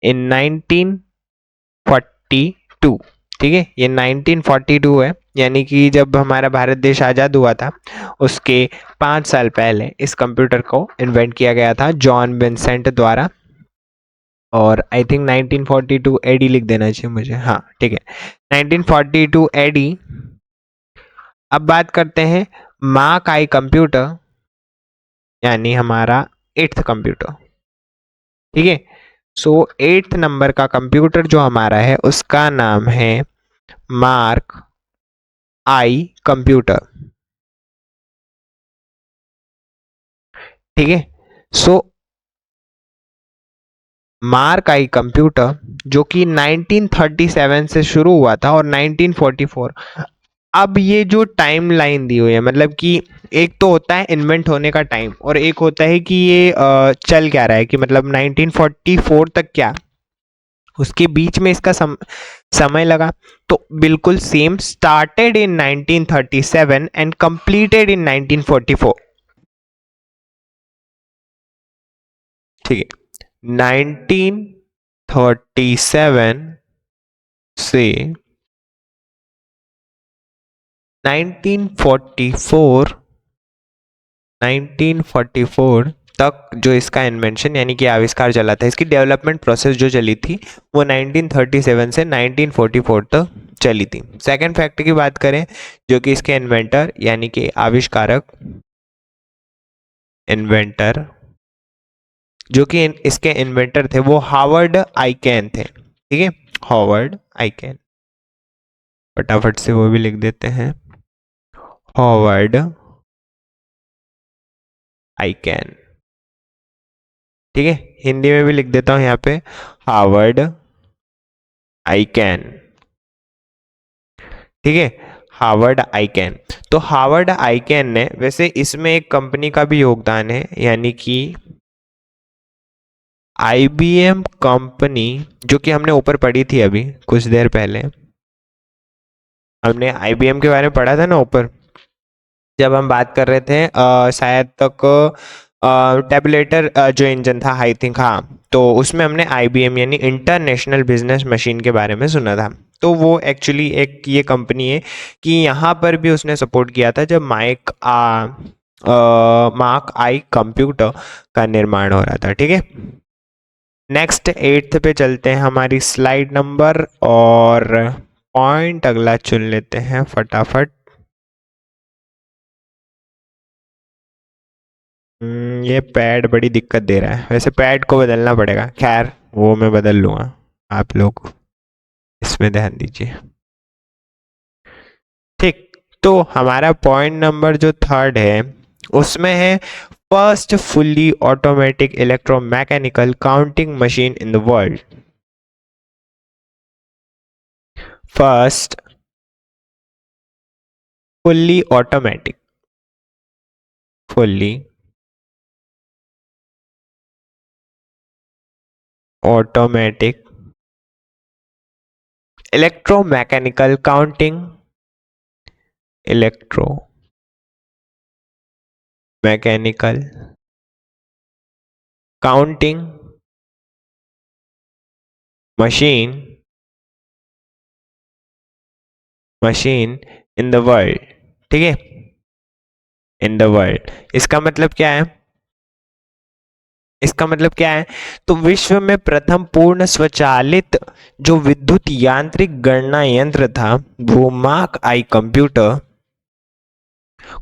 इन 1942। ठीक है, ये 1942 है, यानी कि जब हमारा भारत देश आज़ाद हुआ था उसके 5 साल पहले इस कंप्यूटर को इन्वेंट किया गया था जॉन विंसेंट द्वारा। और आई थिंक 1942 एडी लिख देना चाहिए मुझे, हाँ ठीक है, 1942 एडी। अब बात करते हैं मार्क आई कंप्यूटर, यानी हमारा 8th कंप्यूटर। ठीक है, सो 8th नंबर का कंप्यूटर जो हमारा है उसका नाम है मार्क आई कंप्यूटर। ठीक है, सो मार्क आई कंप्यूटर जो कि 1937 से शुरू हुआ था और 1944। अब ये जो टाइम लाइन दी हुई है, मतलब कि एक तो होता है इन्वेंट होने का टाइम और एक होता है कि ये चल क्या रहा है, कि मतलब 1944 तक क्या उसके बीच में इसका समय लगा। तो बिल्कुल same, started in 1937 and completed in 1944। ठीक है, 1937 से 1944 1944 तक जो इसका इन्वेंशन यानी कि आविष्कार चला था, इसकी डेवलपमेंट प्रोसेस जो चली थी वो 1937 से 1944 तक चली थी। सेकंड फैक्ट की बात करें, जो कि इसके इन्वेंटर यानी कि आविष्कारक, इन्वेंटर जो कि इसके इन्वेंटर थे वो हार्वर्ड आइकेन थे। ठीक है, हार्वर्ड आइकेन, फटाफट से वो भी लिख देते हैं, हार्वर्ड आइकेन। ठीक है, हिंदी में भी लिख देता हूं यहाँ पे, हार्वर्ड आइकेन। ठीक है, हार्वर्ड आइकेन। तो हार्वर्ड आइकेन ने, वैसे इसमें एक कंपनी का भी योगदान है, यानी कि आईबीएम कंपनी, जो कि हमने ऊपर पढ़ी थी अभी कुछ देर पहले, हमने आईबीएम के बारे में पढ़ा था ना ऊपर जब हम बात कर रहे थे, शायद तक टेबुलेटर जो इंजन था आई थिंक, हाँ, तो उसमें हमने आईबीएम यानी इंटरनेशनल बिजनेस मशीन के बारे में सुना था। तो वो एक्चुअली एक ये कंपनी है कि यहाँ पर भी उसने सपोर्ट किया था जब मार्क आई कंप्यूटर का निर्माण हो रहा था। ठीक है, नेक्स्ट 8th पे चलते हैं हमारी स्लाइड नंबर, और पॉइंट अगला चुन लेते हैं फटाफट। ये पैड बड़ी दिक्कत दे रहा है, वैसे पैड को बदलना पड़ेगा, खैर वो मैं बदल लूँगा, आप लोग इसमें ध्यान दीजिए। ठीक, तो हमारा पॉइंट नंबर जो थर्ड है उसमें है first fully automatic electromechanical counting machine in the world. First fully automatic, fully automatic electromechanical counting, electro mechanical counting machine, machine in the world, ठीक है, इन द वर्ल्ड। इसका मतलब क्या है, इसका मतलब क्या है, तो विश्व में प्रथम पूर्ण स्वचालित जो विद्युत यांत्रिक गणना यंत्र था वो मार्क आई कंप्यूटर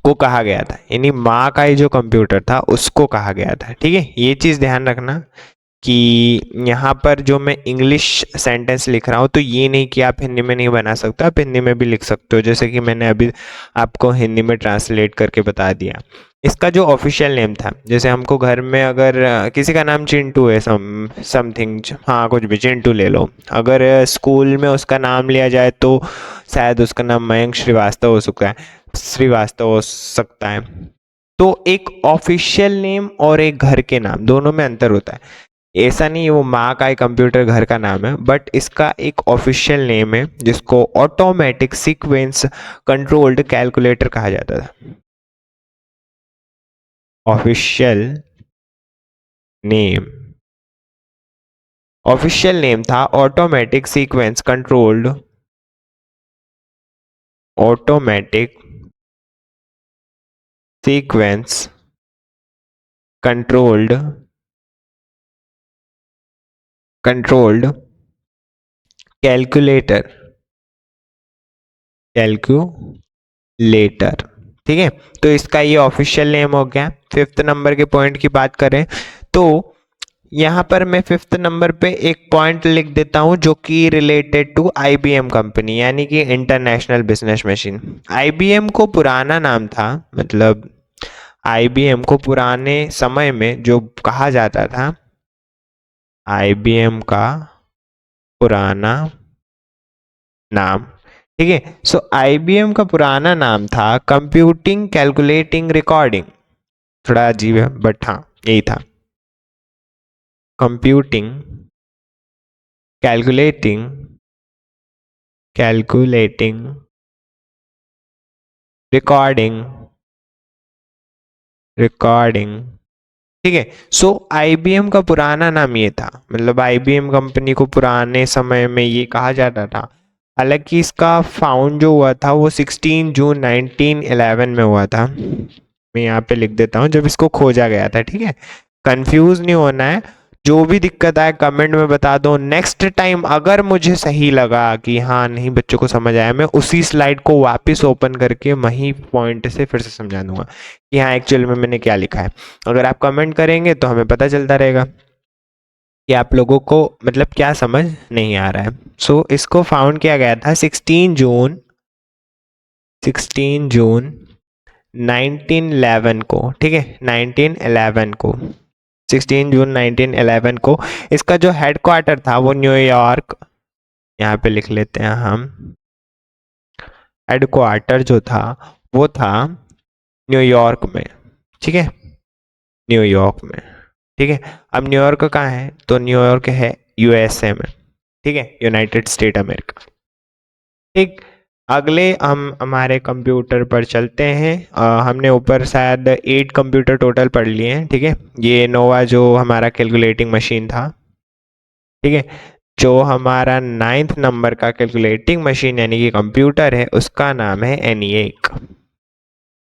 को कहा गया था, यानी मार्क आई जो कंप्यूटर था उसको कहा गया था, ठीक है। ये चीज ध्यान रखना कि यहाँ पर जो मैं इंग्लिश सेंटेंस लिख रहा हूँ तो ये नहीं कि आप हिंदी में नहीं बना सकते, आप हिंदी में भी लिख सकते हो, जैसे कि मैंने अभी आपको हिंदी में ट्रांसलेट करके बता दिया। इसका जो ऑफिशियल नेम था, जैसे हमको घर में अगर किसी का नाम चिंटू है, समथिंग, हाँ कुछ भी चिंटू ले लो, अगर स्कूल में उसका नाम लिया जाए तो शायद उसका नाम मयंक श्रीवास्तव हो सकता है, श्रीवास्तव हो सकता है। तो एक ऑफिशियल नेम और एक घर के नाम दोनों में अंतर होता है। ऐसा नहीं है वो माँ का एक कंप्यूटर घर का नाम है, बट इसका एक ऑफिशियल नेम है जिसको ऑटोमेटिक सीक्वेंस कंट्रोल्ड कैलकुलेटर कहा जाता था। ऑफिशियल नेम, ऑफिशियल नेम था automatic sequence controlled, automatic sequence controlled, controlled calculator, calculator, ठीक है। तो इसका ये ऑफिशियल नेम हो गया। फिफ्थ नंबर के पॉइंट की बात करें तो यहाँ पर मैं फिफ्थ नंबर पे एक पॉइंट लिख देता हूँ जो कि रिलेटेड टू आईबीएम कंपनी, यानी कि इंटरनेशनल बिजनेस मशीन। आईबीएम को पुराना नाम था, मतलब आईबीएम को पुराने समय में जो कहा जाता था, आईबीएम का पुराना नाम, ठीक है। सो आईबीएम का पुराना नाम था कंप्यूटिंग कैलकुलेटिंग रिकॉर्डिंग, थोड़ा अजीब है बट हाँ यही था, computing calculating, calculating recording, recording, ठीक है। सो आईबीएम का पुराना नाम ये था, मतलब आईबीएम कंपनी को पुराने समय में ये कहा जाता था। हालांकि इसका फाउंड जो हुआ था वो 16 जून 1911 में हुआ था, मैं यहाँ पे लिख देता हूँ जब इसको खोजा गया था, ठीक है। कंफ्यूज नहीं होना है, जो भी दिक्कत आए कमेंट में बता दो। नेक्स्ट टाइम अगर मुझे सही लगा कि हाँ नहीं बच्चों को समझ आया, मैं उसी स्लाइड को वापस ओपन करके वहीं पॉइंट से फिर से समझा दूंगा कि हाँ एक्चुअल में मैंने क्या लिखा है। अगर आप कमेंट करेंगे तो हमें पता चलता रहेगा कि आप लोगों को मतलब क्या समझ नहीं आ रहा है। सो इसको फाउंड किया गया था 16 जून 1911 को, ठीक है, 1911 को, 16 जून 1911 को। इसका जो हेडक्वार्टर था वो न्यूयॉर्क, यहाँ पे लिख लेते हैं हम, हेडक्वार्टर जो था वो था न्यूयॉर्क में, ठीक है, न्यूयॉर्क में, ठीक है। अब न्यूयॉर्क कहाँ है, तो न्यूयॉर्क है यूएसए में, ठीक है, यूनाइटेड स्टेट अमेरिका, ठीक। अगले हम हमारे कंप्यूटर पर चलते हैं। हमने ऊपर शायद 8 कंप्यूटर टोटल पढ़ लिए हैं, ठीक है। ये नोवा जो हमारा कैलकुलेटिंग मशीन था, ठीक है, जो हमारा 9th नंबर का कैलकुलेटिंग मशीन यानी कि कंप्यूटर है उसका नाम है ENIAC।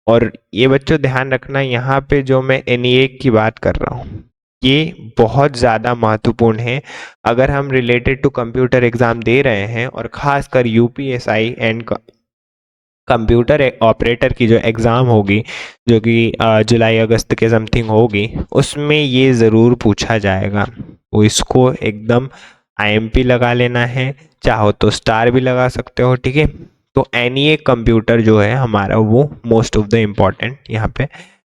और ये बच्चों ध्यान रखना, यहाँ पे जो मैं ENIAC की बात कर रहा हूँ ये बहुत ज़्यादा महत्वपूर्ण है अगर हम रिलेटेड टू कंप्यूटर एग्जाम दे रहे हैं, और ख़ासकर यूपीएसआई एंड कंप्यूटर ऑपरेटर की जो एग्ज़ाम होगी जो कि जुलाई अगस्त के समथिंग होगी, उसमें ये ज़रूर पूछा जाएगा। वो इसको एकदम आईएमपी लगा लेना है, चाहो तो स्टार भी लगा सकते हो, ठीक है। तो एनी कंप्यूटर जो है हमारा वो मोस्ट ऑफ द इम्पॉर्टेंट यहाँ पे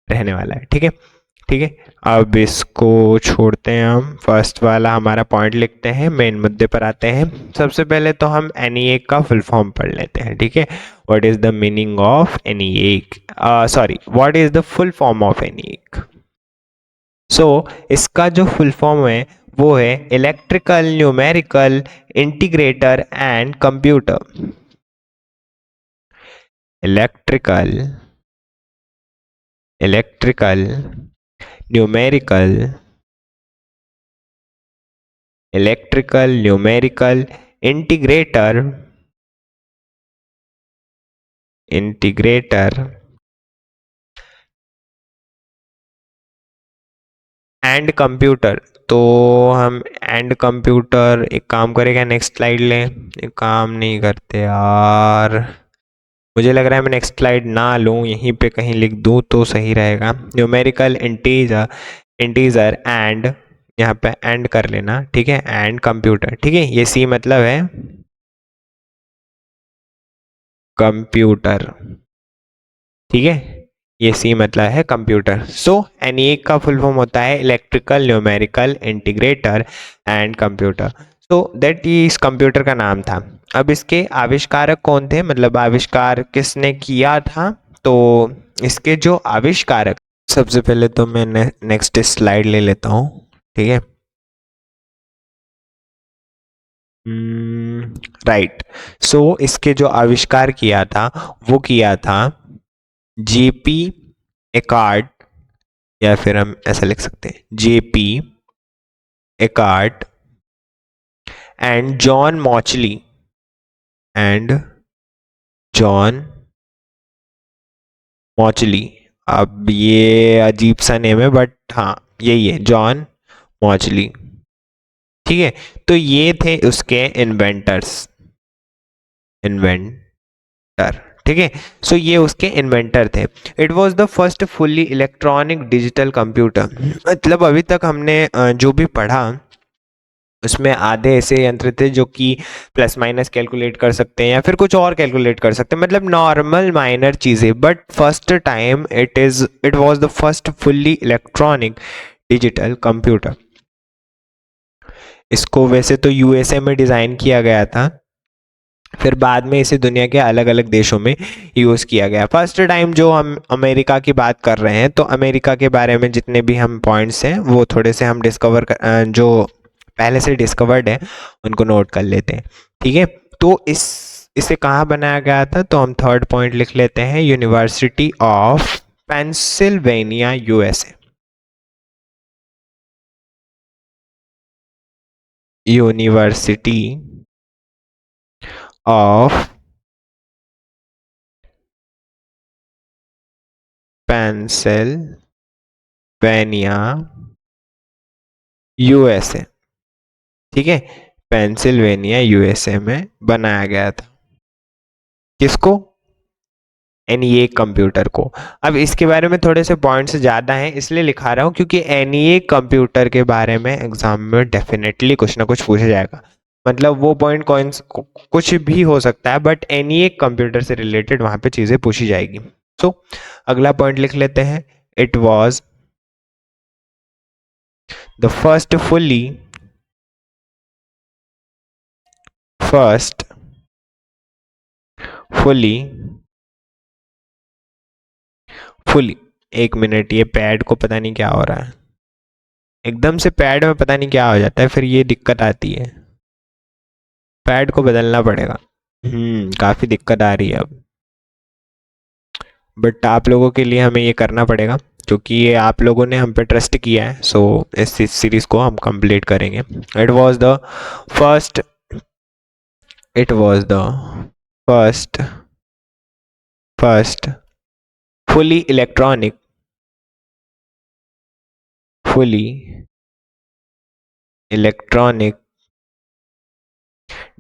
रहने वाला है, ठीक है, ठीक है। अब इसको छोड़ते हैं, हम फर्स्ट वाला हमारा पॉइंट लिखते हैं, मेन मुद्दे पर आते हैं। सबसे पहले तो हम ENIAC का फुल फॉर्म पढ़ लेते हैं, ठीक है। What is the meaning of ENIAC, sorry what is the full form of ENIAC। सो इसका जो फुल फॉर्म है वो है electrical, numerical, integrator and computer. Electrical, electrical, numerical, electrical, numerical, integrator, integrator and computer. तो हम एंड कंप्यूटर, एक काम करेगा, नेक्स्ट स्लाइड लें। एक काम नहीं करते यार, मुझे लग रहा है मैं नेक्स्ट स्लाइड ना लूँ, यहीं पे कहीं लिख दूँ तो सही रहेगा। न्यूमेरिकल, इंटीजर, इंटीजर एंड, यहाँ पे एंड कर लेना, ठीक है, एंड कंप्यूटर, ठीक है। ये सी मतलब है कंप्यूटर, ठीक है, ये सी मतलब है कंप्यूटर। सो एनईए का फुल फॉर्म होता है electrical, numerical, integrator and computer. So that ये इस कंप्यूटर का नाम था। अब इसके आविष्कारक कौन थे, मतलब आविष्कार किसने किया था, तो इसके जो आविष्कारक, सबसे पहले तो मैं नेक्स्ट स्लाइड ले लेता हूँ, ठीक है। राइट। सो इसके जो आविष्कार किया था वो किया था जेपी एकार्ट, या फिर हम ऐसा लिख सकते हैं JP Eckert and John Mauchly, and John Mauchly. अब ये अजीब सा नेम है बट हाँ यही है, जॉन मॉचली, ठीक है। तो ये थे उसके इन्वेंटर्स, इन्वेंटर, ठीक है। सो ये उसके इन्वेंटर थे। It was the first fully electronic digital computer. मतलब अभी तक हमने जो भी पढ़ा उसमें आधे ऐसे यंत्र थे जो कि प्लस माइनस कैलकुलेट कर सकते हैं या फिर कुछ और कैलकुलेट कर सकते हैं, मतलब नॉर्मल माइनर चीज़ें। But first time it was the first fully electronic digital computer. इसको वैसे तो यूएसए में डिज़ाइन किया गया था, फिर बाद में इसे दुनिया के अलग अलग देशों में यूज़ किया गया। फर्स्ट टाइम जो हम अमेरिका की बात कर रहे हैं, तो अमेरिका के बारे में जितने भी हम पॉइंट्स हैं वो थोड़े से हम जो पहले से डिस्कवर्ड है उनको नोट कर लेते हैं, ठीक है। तो इसे कहाँ बनाया गया था, तो हम थर्ड पॉइंट लिख लेते हैं, university of Pennsylvania, USA. University of Pennsylvania, USA, ठीक है। पेंसिल्वेनिया यूएसए में बनाया गया था। किसको, एनईए कंप्यूटर को। अब इसके बारे में थोड़े से पॉइंट्स ज़्यादा हैं इसलिए लिखा रहा हूँ क्योंकि एनईए कंप्यूटर के बारे में एग्जाम में डेफिनेटली कुछ ना कुछ पूछा जाएगा। मतलब वो पॉइंट कॉइंस कुछ भी हो सकता है बट एनईए कंप्यूटर से रिलेटेड वहाँ पे चीज़ें पूछी जाएगी। सो अगला पॉइंट लिख लेते हैं, it was the first fully fully, एक मिनट, ये पैड को पता नहीं क्या हो रहा है, एकदम से पैड में पता नहीं क्या हो जाता है, फिर ये दिक्कत आती है, पैड को बदलना पड़ेगा। काफ़ी दिक्कत आ रही है अब, बट आप लोगों के लिए हमें ये करना पड़ेगा क्योंकि ये आप लोगों ने हम पे ट्रस्ट किया है। सो इस सीरीज़ को हम कंप्लीट करेंगे। It was the first it was the first first fully electronic fully electronic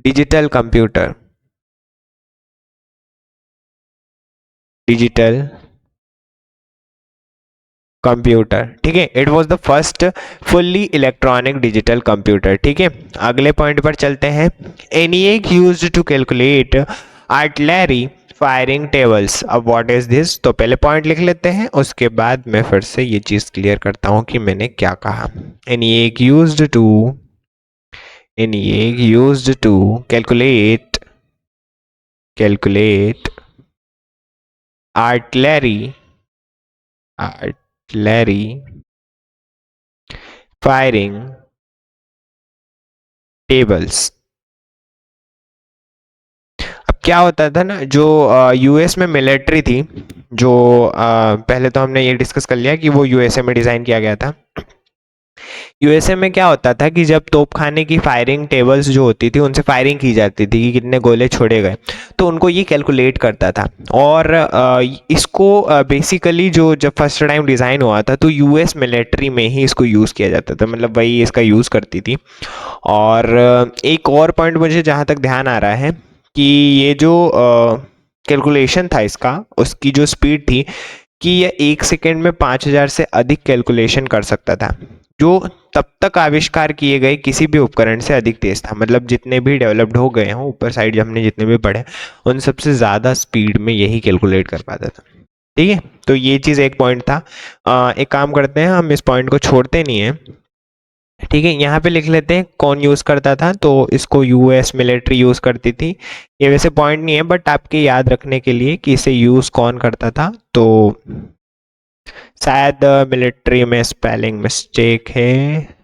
digital computer, digital computer, ठीक है। It was the first fully electronic digital computer, ठीक है। अगले पॉइंट पर चलते हैं, ENIAC used to calculate artillery firing tables. अब what is this, तो पहले पॉइंट लिख लेते हैं, उसके बाद मैं फिर से ये चीज़ क्लियर करता हूँ कि मैंने क्या कहा। ENIAC used to ENIAC used to calculate artillery artillery firing tables. अब क्या होता था ना, जो यूएस में मिलिट्री थी, जो पहले तो हमने ये डिस्कस कर लिया कि वो यूएसए में डिज़ाइन किया गया था। यूएसए में क्या होता था कि जब तोपखाने की फायरिंग टेबल्स जो होती थी उनसे फायरिंग की जाती थी कि कितने गोले छोड़े गए, तो उनको ये कैलकुलेट करता था। और इसको बेसिकली जो जब फर्स्ट टाइम डिज़ाइन हुआ था तो यूएस मिलिट्री में ही इसको यूज़ किया जाता था, मतलब वही इसका यूज़ करती थी। और एक और पॉइंट मुझे जहाँ तक ध्यान आ रहा है कि ये जो कैलकुलेशन था इसका, उसकी जो स्पीड थी कि यह 1 सेकेंड में 5,000 से अधिक कैलकुलेशन कर सकता था, जो तब तक आविष्कार किए गए किसी भी उपकरण से अधिक तेज था। मतलब जितने भी डेवलप्ड हो गए हों ऊपर साइड, हमने जितने भी पढ़े, उन सबसे ज़्यादा स्पीड में यही कैलकुलेट कर पाता था। ठीक है, तो ये चीज़ एक पॉइंट था। एक काम करते हैं, हम इस पॉइंट को छोड़ते नहीं हैं। ठीक है, यहाँ पे लिख लेते हैं कौन यूज़ करता था, तो इसको यूएस मिलिट्री यूज़ करती थी। ये वैसे पॉइंट नहीं है बट आपके याद रखने के लिए कि इसे यूज़ कौन करता था, तो शायद मिलिट्री में स्पेलिंग मिस्टेक है।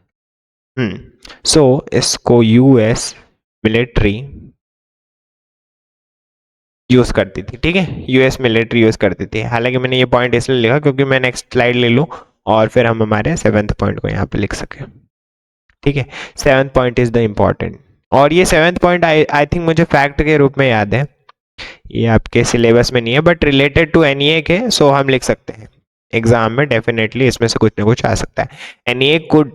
सो इसको यूएस मिलिट्री यूज़ करती थी। ठीक है, यूएस मिलिट्री यूज़ करती थी। हालांकि मैंने ये पॉइंट इसलिए लिखा क्योंकि मैं नेक्स्ट स्लाइड ले लूँ और फिर हम हमारे 7th पॉइंट को यहाँ पे लिख सकें। ठीक है, 7th point is the important. और ये 7th पॉइंट आई थिंक मुझे फैक्ट के रूप में याद है, ये आपके सिलेबस में नहीं है बट रिलेटेड टू एनईए के, सो हम लिख सकते हैं। एग्जाम में डेफिनेटली इसमें से कुछ ना कुछ आ सकता है। NEA could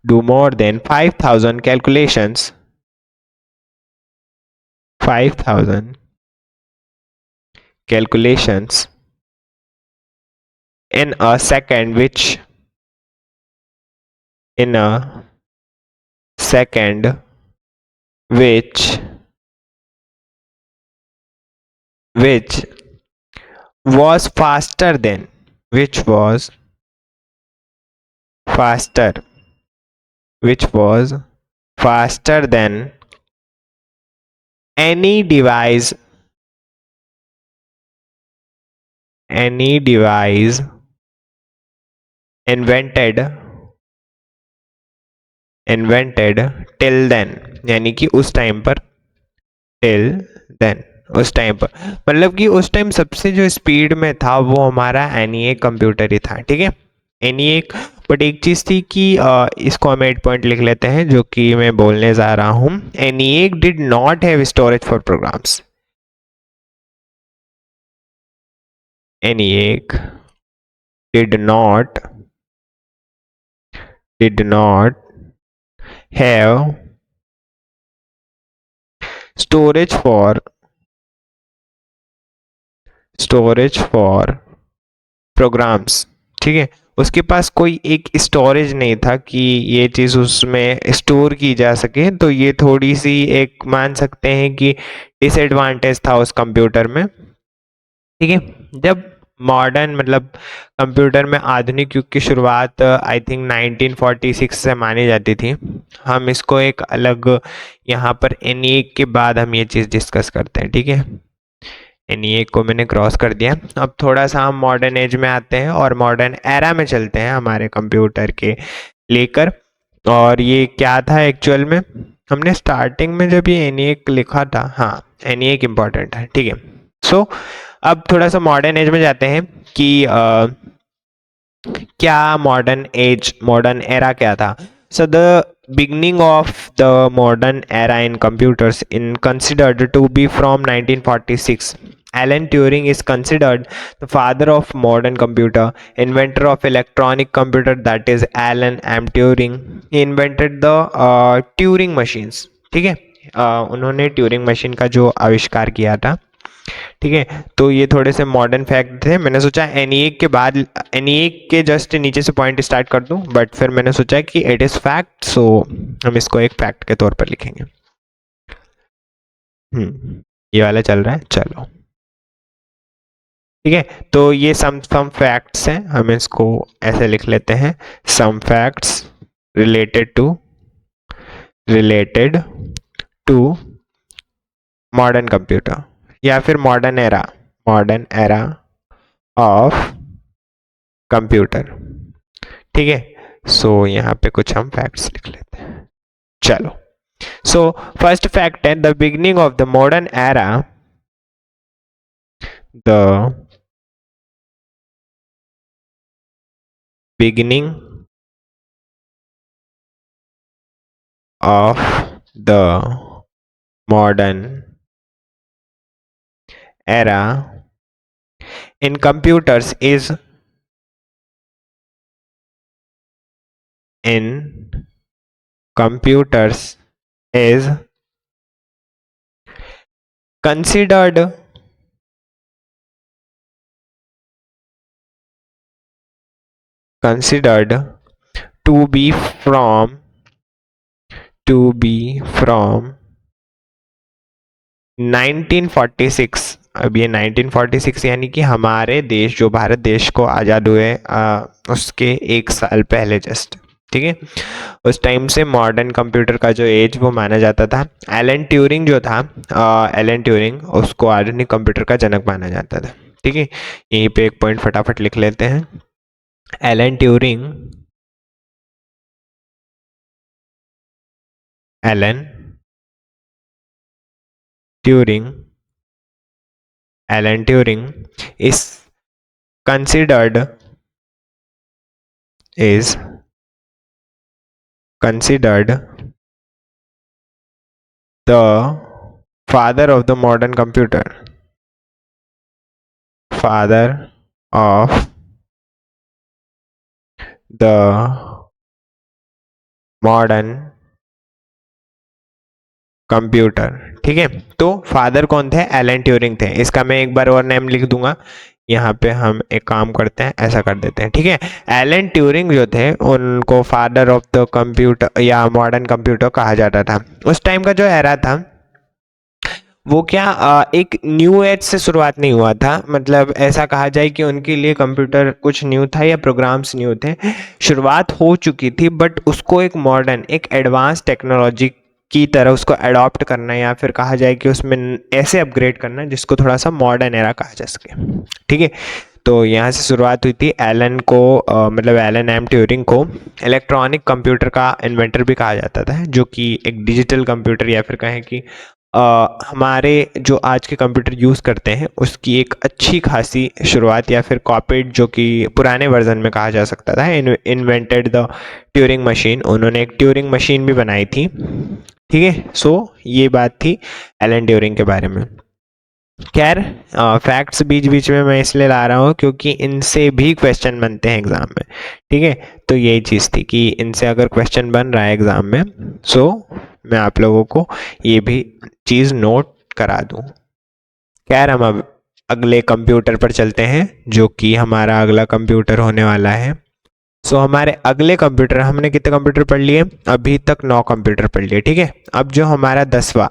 do more than 5,000 calculations, 5,000 calculations in a second, which in a second which was faster than, which was faster which was faster than any device invented till then, यानी कि उस टाइम पर, till then, उस time पर मतलब कि उस time सबसे जो स्पीड में था वो हमारा एनईए कंप्यूटर ही था। ठीक है, एनईए। बट एक चीज़ थी कि इसको हम 8 पॉइंट लिख लेते हैं जो कि मैं बोलने जा रहा हूँ। ENIAC did not have storage for programs. ENIAC did not have storage for programs. ठीक है, उसके पास कोई एक स्टोरेज नहीं था कि ये चीज़ उसमें स्टोर की जा सके, तो ये थोड़ी सी एक मान सकते हैं कि डिसएडवांटेज था उस कंप्यूटर में। ठीक है, जब मॉडर्न मतलब कंप्यूटर में आधुनिक युग की शुरुआत आई थिंक 1946 से मानी जाती थी। हम इसको एक अलग यहाँ पर एनईए के बाद हम ये चीज़ डिस्कस करते हैं। ठीक है, एनईए को मैंने क्रॉस कर दिया। अब थोड़ा सा हम मॉडर्न एज में आते हैं और मॉडर्न एरा में चलते हैं हमारे कंप्यूटर के लेकर। और ये क्या था एक्चुअल में, हमने स्टार्टिंग में जब ये एनईए लिखा था, हाँ एनईए इम्पॉर्टेंट है। ठीक है, सो अब थोड़ा सा मॉडर्न एज में जाते हैं कि क्या मॉडर्न एरा क्या था। So the beginning of the modern era in computers in considered to be from 1946. Alan Turing is considered the father of modern computer, inventor of electronic computer, that is Alan M. Turing. He invented the Turing machines. ठीक है, उन्होंने Turing machine का जो आविष्कार किया था। ठीक है, तो ये थोड़े से मॉडर्न फैक्ट थे। मैंने सोचा एनईए के बाद, एनईए के जस्ट नीचे से पॉइंट स्टार्ट कर दूं, बट फिर मैंने सोचा कि इट इज़ फैक्ट, सो हम इसको एक फैक्ट के तौर पर लिखेंगे। ये वाला चल रहा है, चलो ठीक है। तो ये सम फैक्ट्स हैं, हम इसको ऐसे लिख लेते हैं, some facts related to modern computer या फिर मॉडर्न एरा ऑफ कंप्यूटर। ठीक है, सो यहाँ पे कुछ हम फैक्ट्स लिख लेते हैं। चलो, सो फर्स्ट फैक्ट है the beginning of the modern era, the beginning of the modern era in computers is considered to be from 1946। अब ये 1946 यानी कि हमारे देश, जो भारत देश को आज़ाद हुए उसके 1 साल पहले जस्ट। ठीक है, उस टाइम से मॉडर्न कंप्यूटर का जो एज वो माना जाता था। एलन ट्यूरिंग जो था, एलन ट्यूरिंग, उसको आधुनिक कंप्यूटर का जनक माना जाता था। ठीक है, यहीं पे एक पॉइंट फटाफट लिख लेते हैं। Alan Turing is considered the father of the modern computer, father of the modern computer. ठीक है, तो फादर कौन थे? एलन ट्यूरिंग थे। इसका मैं एक बार और नेम लिख दूंगा। यहाँ पे हम एक काम करते हैं, ऐसा कर देते हैं। ठीक है, एलन ट्यूरिंग जो थे उनको फादर ऑफ द कंप्यूटर या मॉडर्न कंप्यूटर कहा जाता था। उस टाइम का जो एरा था वो क्या एक न्यू एज से शुरुआत नहीं हुआ था। मतलब ऐसा कहा जाए कि उनके लिए कंप्यूटर कुछ न्यू था या प्रोग्राम्स न्यू थे, शुरुआत हो चुकी थी, बट उसको एक मॉडर्न, एक एडवांस टेक्नोलॉजी की तरह उसको अडॉप्ट करना, या फिर कहा जाए कि उसमें ऐसे अपग्रेड करना जिसको थोड़ा सा मॉडर्न एरा कहा जा सके। ठीक है, तो यहाँ से शुरुआत हुई थी। एलन को मतलब एलन एम ट्यूरिंग को इलेक्ट्रॉनिक कंप्यूटर का इन्वेंटर भी कहा जाता था, जो कि एक डिजिटल कंप्यूटर या फिर कहें कि हमारे जो आज के कंप्यूटर यूज़ करते हैं उसकी एक अच्छी खासी शुरुआत या फिर कॉपीड, जो कि पुराने वर्जन में कहा जा सकता था, इन्वेंटेड द ट्यूरिंग मशीन। उन्होंने एक ट्यूरिंग मशीन भी बनाई थी। ठीक है, सो ये बात थी एलन ट्यूरिंग के बारे में। खैर, फैक्ट्स बीच बीच में मैं इसलिए ला रहा हूँ क्योंकि इनसे भी क्वेश्चन बनते हैं एग्ज़ाम में। ठीक है, तो यही चीज़ थी कि इनसे अगर क्वेश्चन बन रहा है एग्ज़ाम में, सो मैं आप लोगों को ये भी चीज़ नोट करा दूँ। खैर, हम अब अगले कंप्यूटर पर चलते हैं, जो कि हमारा अगला कंप्यूटर होने वाला है। सो हमारे अगले कंप्यूटर, हमने कितने कंप्यूटर पढ़ लिए? अभी तक 9 कंप्यूटर पढ़ लिए। ठीक है, अब जो हमारा 10वां,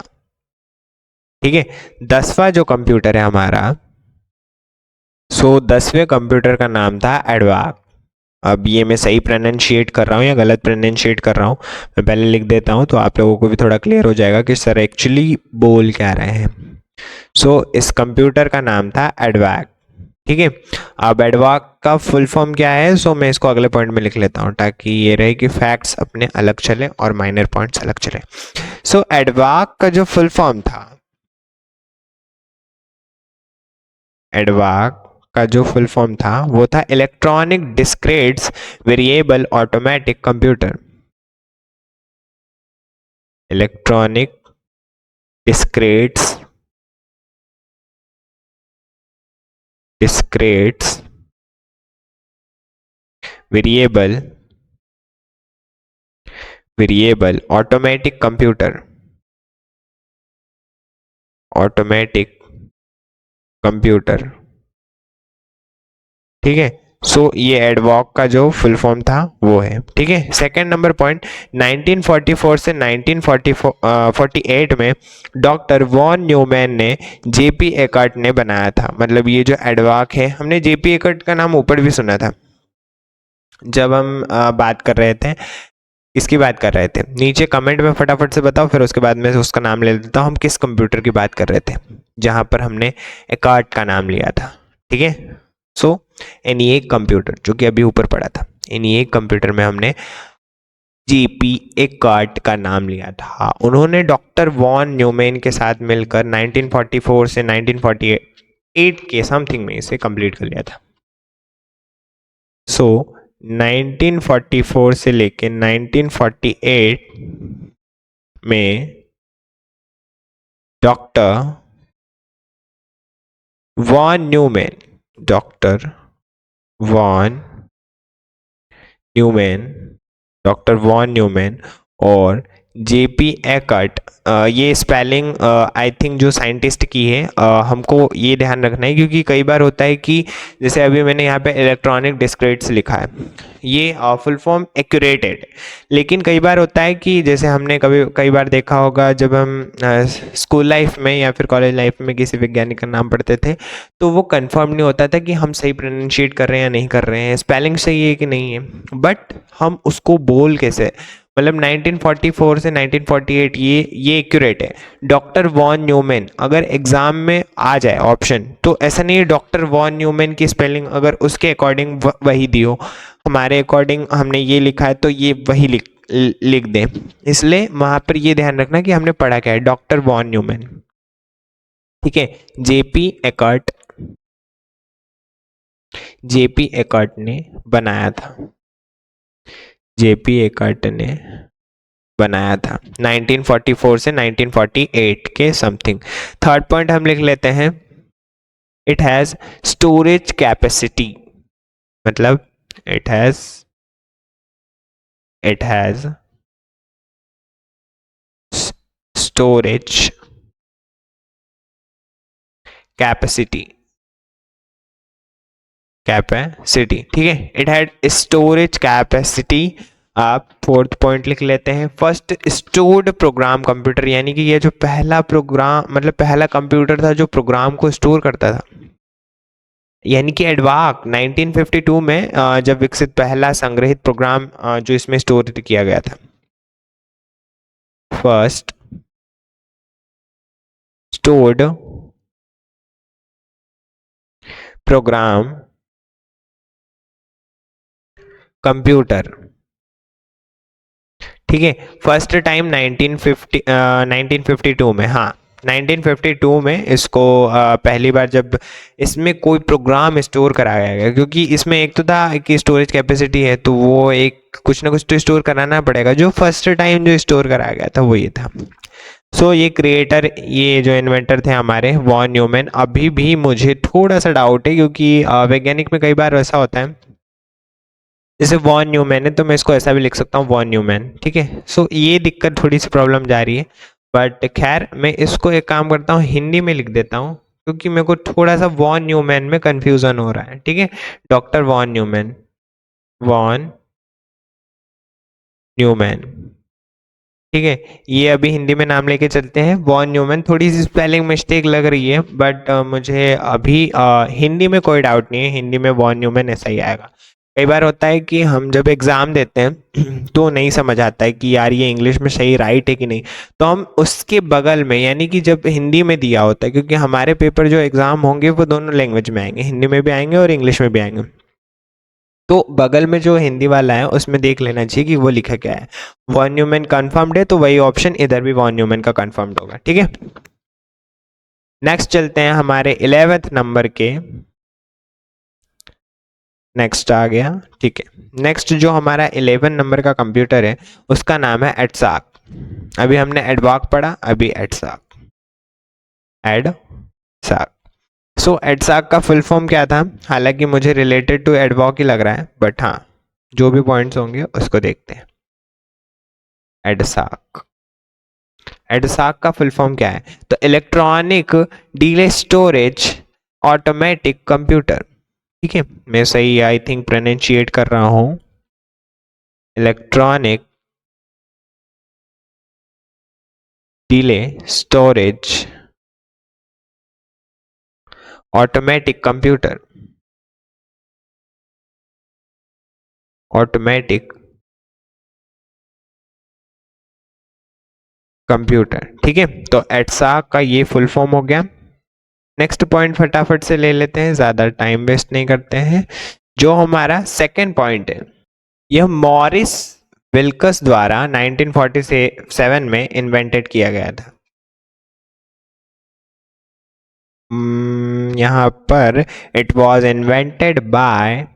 ठीक है, 10वां जो कंप्यूटर है हमारा, सो 10वें कंप्यूटर का नाम था एडवाक। अब ये मैं सही प्रोनाउंशिएट कर रहा हूँ या गलत प्रोनाउंशिएट कर रहा हूँ, मैं पहले लिख देता हूँ तो आप लोगों को भी थोड़ा क्लियर हो जाएगा कि सर एक्चुअली बोल क्या रहे हैं। सो इस कंप्यूटर का नाम था एडवाक। ठीक है, अब एडवाक का फुल फॉर्म क्या है? सो मैं इसको अगले पॉइंट में लिख लेता हूँ ताकि ये रहे कि फैक्ट्स अपने अलग चले और माइनर पॉइंट्स अलग चले। सो एडवाक का जो फुल फॉर्म था, एडवाक का जो फुल फॉर्म था वो था electronic discrete variable automatic computer. Electronic discrete variable automatic computer. ठीक है, सो ये एडवॉक का जो फुल फॉर्म था वो है। ठीक है, सेकेंड नंबर पॉइंट, 1944 से 1948 में डॉक्टर वॉन न्यूमैन ने जेपी एकर्ट ने बनाया था। मतलब ये जो एडवॉक है, हमने जेपी एकर्ट का नाम ऊपर भी सुना था जब हम बात कर रहे थे इसकी बात कर रहे थे? नीचे कमेंट में फटाफट से बताओ, फिर उसके बाद मैं उसका नाम ले लेता हूँ। हम किस कंप्यूटर की बात कर रहे थे जहाँ पर हमने एकार्ट का नाम लिया था? ठीक है, सो एनिएक कंप्यूटर जो कि अभी ऊपर पड़ा था, एनिएक कंप्यूटर में हमने जेपी एकार्ट का नाम लिया था। उन्होंने डॉक्टर वॉन न्यूमैन के साथ मिलकर 1944 से 1948 के समथिंग में इसे कंप्लीट कर लिया था। सो 1944 से लेके 1948 में doctor von Neumann, doctor von Neumann, doctor von Neumann और जेपी एकर्ट, ये स्पेलिंग आई थिंक जो साइंटिस्ट की है, हमको ये ध्यान रखना है क्योंकि कई बार होता है कि जैसे अभी मैंने यहाँ पे इलेक्ट्रॉनिक डिस्क्रीट्स लिखा है, ये फुल फॉर्म एक्यूरेटेड, लेकिन कई बार होता है कि जैसे हमने कई बार देखा होगा जब हम स्कूल लाइफ में या फिर कॉलेज लाइफ में किसी वैज्ञानिक का नाम पढ़ते थे तो वो कंफर्म नहीं होता था कि हम सही प्रोनाउंशिएट कर रहे हैं या नहीं कर रहे हैं, स्पेलिंग सही है कि नहीं है, बट हम उसको बोल कैसे, मतलब 1944 से 1948 ये एक्यूरेट है। डॉक्टर वॉन न्यूमैन अगर एग्जाम में आ जाए ऑप्शन तो ऐसा नहीं है डॉक्टर वॉन न्यूमैन की स्पेलिंग अगर उसके अकॉर्डिंग वही दी हो, हमारे अकॉर्डिंग हमने ये लिखा है तो ये वही लिख दें, इसलिए वहां पर ये ध्यान रखना कि हमने पढ़ा क्या है, डॉक्टर वॉन न्यूमैन। ठीक है, जेपी एकर्ट, जेपी एकर्ट ने बनाया था, जेपी एकर्ट ने बनाया था 1944 से 1948 के समथिंग। थर्ड पॉइंट हम लिख लेते हैं, इट हैज स्टोरेज कैपेसिटी, मतलब it has storage capacity, capacity, ठीक है, इट हैड स्टोरेज कैपेसिटी। आप फोर्थ पॉइंट लिख लेते हैं, फर्स्ट स्टोर्ड प्रोग्राम कंप्यूटर, यानी कि ये जो पहला प्रोग्राम मतलब पहला कंप्यूटर था जो प्रोग्राम को स्टोर करता था, यानी कि एडवाक 1952 में जब विकसित पहला संग्रहित प्रोग्राम जो इसमें स्टोर किया गया था, फर्स्ट स्टोर्ड प्रोग्राम कंप्यूटर, ठीक है, फर्स्ट टाइम 1952 में, हाँ 1952 में इसको पहली बार जब इसमें कोई प्रोग्राम स्टोर कराया गया, क्योंकि इसमें एक तो था कि स्टोरेज कैपेसिटी है तो वो एक कुछ ना कुछ तो स्टोर कराना पड़ेगा, जो फर्स्ट टाइम जो स्टोर कराया गया था वो ये था। सो ये क्रिएटर, ये जो इन्वेंटर थे हमारे वॉन न्यूमैन, अभी भी मुझे थोड़ा सा डाउट है क्योंकि वैज्ञानिक में कई बार ऐसा होता है, जैसे वॉन न्यूमैन है तो मैं इसको ऐसा भी लिख सकता हूँ वॉन न्यूमैन, ठीक है, सो ये दिक्कत थोड़ी सी प्रॉब्लम जा रही है, बट खैर मैं इसको एक काम करता हूँ हिंदी में लिख देता हूँ क्योंकि मेरे को थोड़ा सा वॉन न्यूमैन में कंफ्यूजन हो रहा है, ठीक है, doctor von Neumann, von Neumann, ठीक है, ये अभी हिंदी में नाम लेके चलते हैं वॉन न्यूमैन। थोड़ी सी स्पेलिंग मिस्टेक लग रही है बट मुझे अभी हिंदी में कोई डाउट नहीं है, हिंदी में वॉन न्यूमैन ऐसा ही आएगा। कई बार होता है कि हम जब एग्ज़ाम देते हैं तो नहीं समझ आता है कि यार ये इंग्लिश में सही राइट है कि नहीं, तो हम उसके बगल में यानी कि जब हिंदी में दिया होता है, क्योंकि हमारे पेपर जो एग्ज़ाम होंगे वो दोनों लैंग्वेज में आएंगे, हिंदी में भी आएंगे और इंग्लिश में भी आएंगे, तो बगल में जो हिंदी वाला है उसमें देख लेना चाहिए कि वो लिखा क्या है, वॉन न्यूमैन कंफर्म्ड है तो वही ऑप्शन इधर भी वॉन न्यूमैन का कंफर्म्ड होगा, ठीक है। नेक्स्ट चलते हैं हमारे 11th नंबर के, नेक्स्ट आ गया, ठीक है, नेक्स्ट जो हमारा 11 नंबर का कंप्यूटर है उसका नाम है एडसाक, अभी हमने एडवाक पढ़ा, अभी एडसाक, एडसाक। सो एडसाक का फुल फॉर्म क्या था, हालांकि मुझे रिलेटेड टू एडवॉक ही लग रहा है बट हाँ जो भी पॉइंट्स होंगे उसको देखते हैं। एडसाक, एडसाक का फुल फॉर्म क्या है, तो electronic delay storage automatic computer, ठीक है, मैं सही आई थिंक प्रोनाउंशिएट कर रहा हूं, electronic delay storage automatic computer, automatic computer. ठीक है, तो एटसा का ये फुल फॉर्म हो गया। नेक्स्ट पॉइंट फटाफट से ले लेते हैं, ज़्यादा टाइम वेस्ट नहीं करते हैं। जो हमारा सेकेंड पॉइंट है, यह मॉरिस विल्कस द्वारा 1947 में इन्वेंटेड किया गया था। यहाँ पर it was invented by,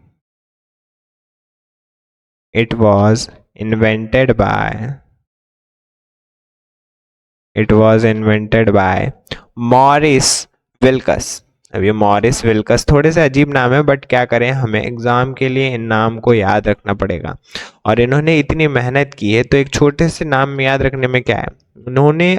it was invented by, it was invented by Morris Wilkes. अब ये मॉरिस विल्कस थोड़े से अजीब नाम है, बट क्या करें, हमें एग्जाम के लिए इन नाम को याद रखना पड़ेगा। और इन्होंने इतनी मेहनत की है, तो एक छोटे से नाम याद रखने में क्या है। उन्होंने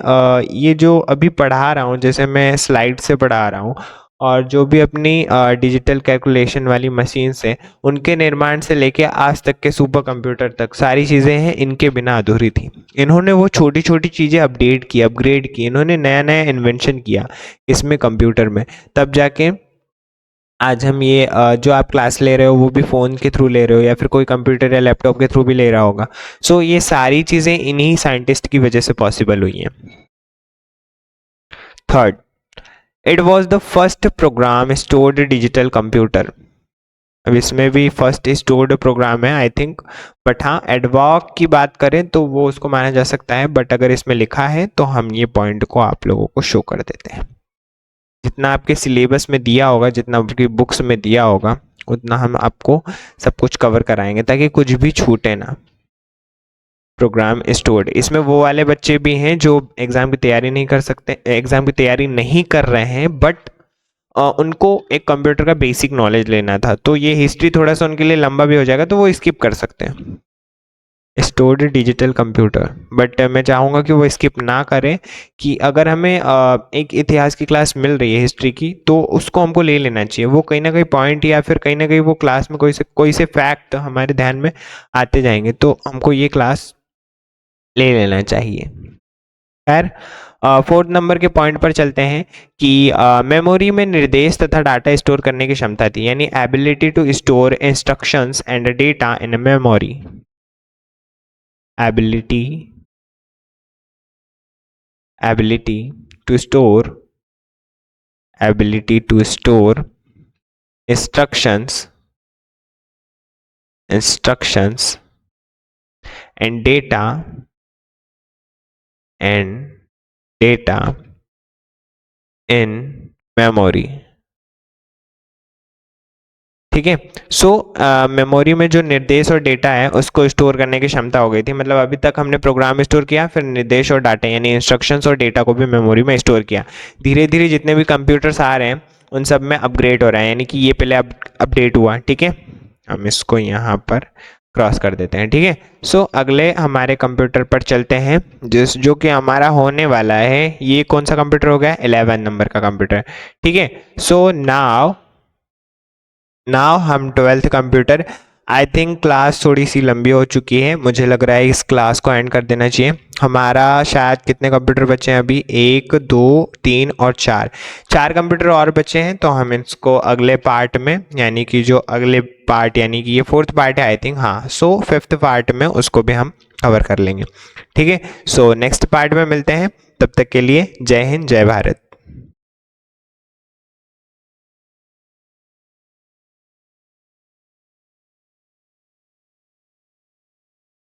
ये जो अभी पढ़ा रहा हूँ, जैसे मैं स्लाइड से पढ़ा रहा हूँ, और जो भी अपनी डिजिटल कैलकुलेशन वाली मशीन से, उनके निर्माण से लेके आज तक के सुपर कंप्यूटर तक सारी चीज़ें हैं इनके बिना अधूरी थी। इन्होंने वो छोटी छोटी चीज़ें अपडेट की, अपग्रेड की, इन्होंने नया नया इन्वेंशन किया इसमें, कंप्यूटर में, तब जाके आज हम ये जो आप क्लास ले रहे हो वो भी फ़ोन के थ्रू ले रहे हो, या फिर कोई कंप्यूटर या लैपटॉप के थ्रू भी ले रहा होगा। सो ये सारी चीज़ें इन्हीं साइंटिस्ट की वजह से पॉसिबल हुई हैं। Third, it was the first program stored digital computer. अब इसमें भी फर्स्ट स्टोर्ड प्रोग्राम है आई थिंक, बट हाँ एडवॉक की बात करें तो वो उसको माना जा सकता है, बट अगर इसमें लिखा है तो हम ये पॉइंट को आप लोगों को शो कर देते हैं। जितना आपके सिलेबस में दिया होगा, जितना आपकी बुक्स में दिया होगा, उतना हम आपको सब कुछ कवर कराएंगे ताकि कुछ भी छूटे ना। प्रोग्राम स्टोर्ड, इसमें वो वाले बच्चे भी हैं जो एग्ज़ाम की तैयारी नहीं कर सकते, एग्ज़ाम की तैयारी नहीं कर रहे हैं, बट उनको एक कंप्यूटर का बेसिक नॉलेज लेना था, तो ये हिस्ट्री थोड़ा सा उनके लिए लंबा भी हो जाएगा, तो वो स्किप कर सकते हैं। स्टोर्ड डिजिटल कंप्यूटर, बट मैं चाहूँगा कि वो स्किप ना करें, कि अगर हमें एक इतिहास की क्लास मिल रही है हिस्ट्री की, तो उसको हमको ले लेना चाहिए। वो कहीं ना कहीं पॉइंट या फिर कहीं ना कहीं वो क्लास में कोई से फैक्ट हमारे ध्यान में आते जाएंगे, तो हमको ये क्लास ले लेना चाहिए। खैर, फोर्थ नंबर के पॉइंट पर चलते हैं कि मेमोरी में निर्देश तथा डाटा स्टोर करने की क्षमता थी, यानी ability to store instructions and data in memory. ability ability to store ability to store instructions and data in memory। ठीक है, सो मेमोरी में जो निर्देश और डेटा है उसको स्टोर करने की क्षमता हो गई थी। मतलब अभी तक हमने प्रोग्राम स्टोर किया, फिर निर्देश और डाटा यानी इंस्ट्रक्शंस और डेटा को भी मेमोरी में स्टोर किया। धीरे धीरे जितने भी कंप्यूटर्स आ रहे हैं उन सब में अपग्रेड हो रहा है, यानी कि ये पहले अपडेट हुआ। ठीक है, हम इसको यहाँ पर क्रॉस कर देते हैं। ठीक है, सो अगले हमारे कंप्यूटर पर चलते हैं, जो कि हमारा होने वाला है, ये कौन सा कंप्यूटर हो गया, 11 नंबर का कंप्यूटर। ठीक है, सो नाउ हम 12th computer. I think class थोड़ी सी लंबी हो चुकी है, मुझे लग रहा है इस क्लास को एंड कर देना चाहिए। हमारा शायद कितने कंप्यूटर बचे हैं अभी, 1 2 3 और 4 कंप्यूटर और बचे हैं, तो हम इसको अगले पार्ट में, यानी कि जो अगले पार्ट, यानी कि ये 4th पार्ट है आई थिंक, हाँ, सो 5th पार्ट में उसको भी हम कवर कर लेंगे। ठीक है, सो नेक्स्ट पार्ट में मिलते हैं, तब तक के लिए जय हिंद, जय भारत।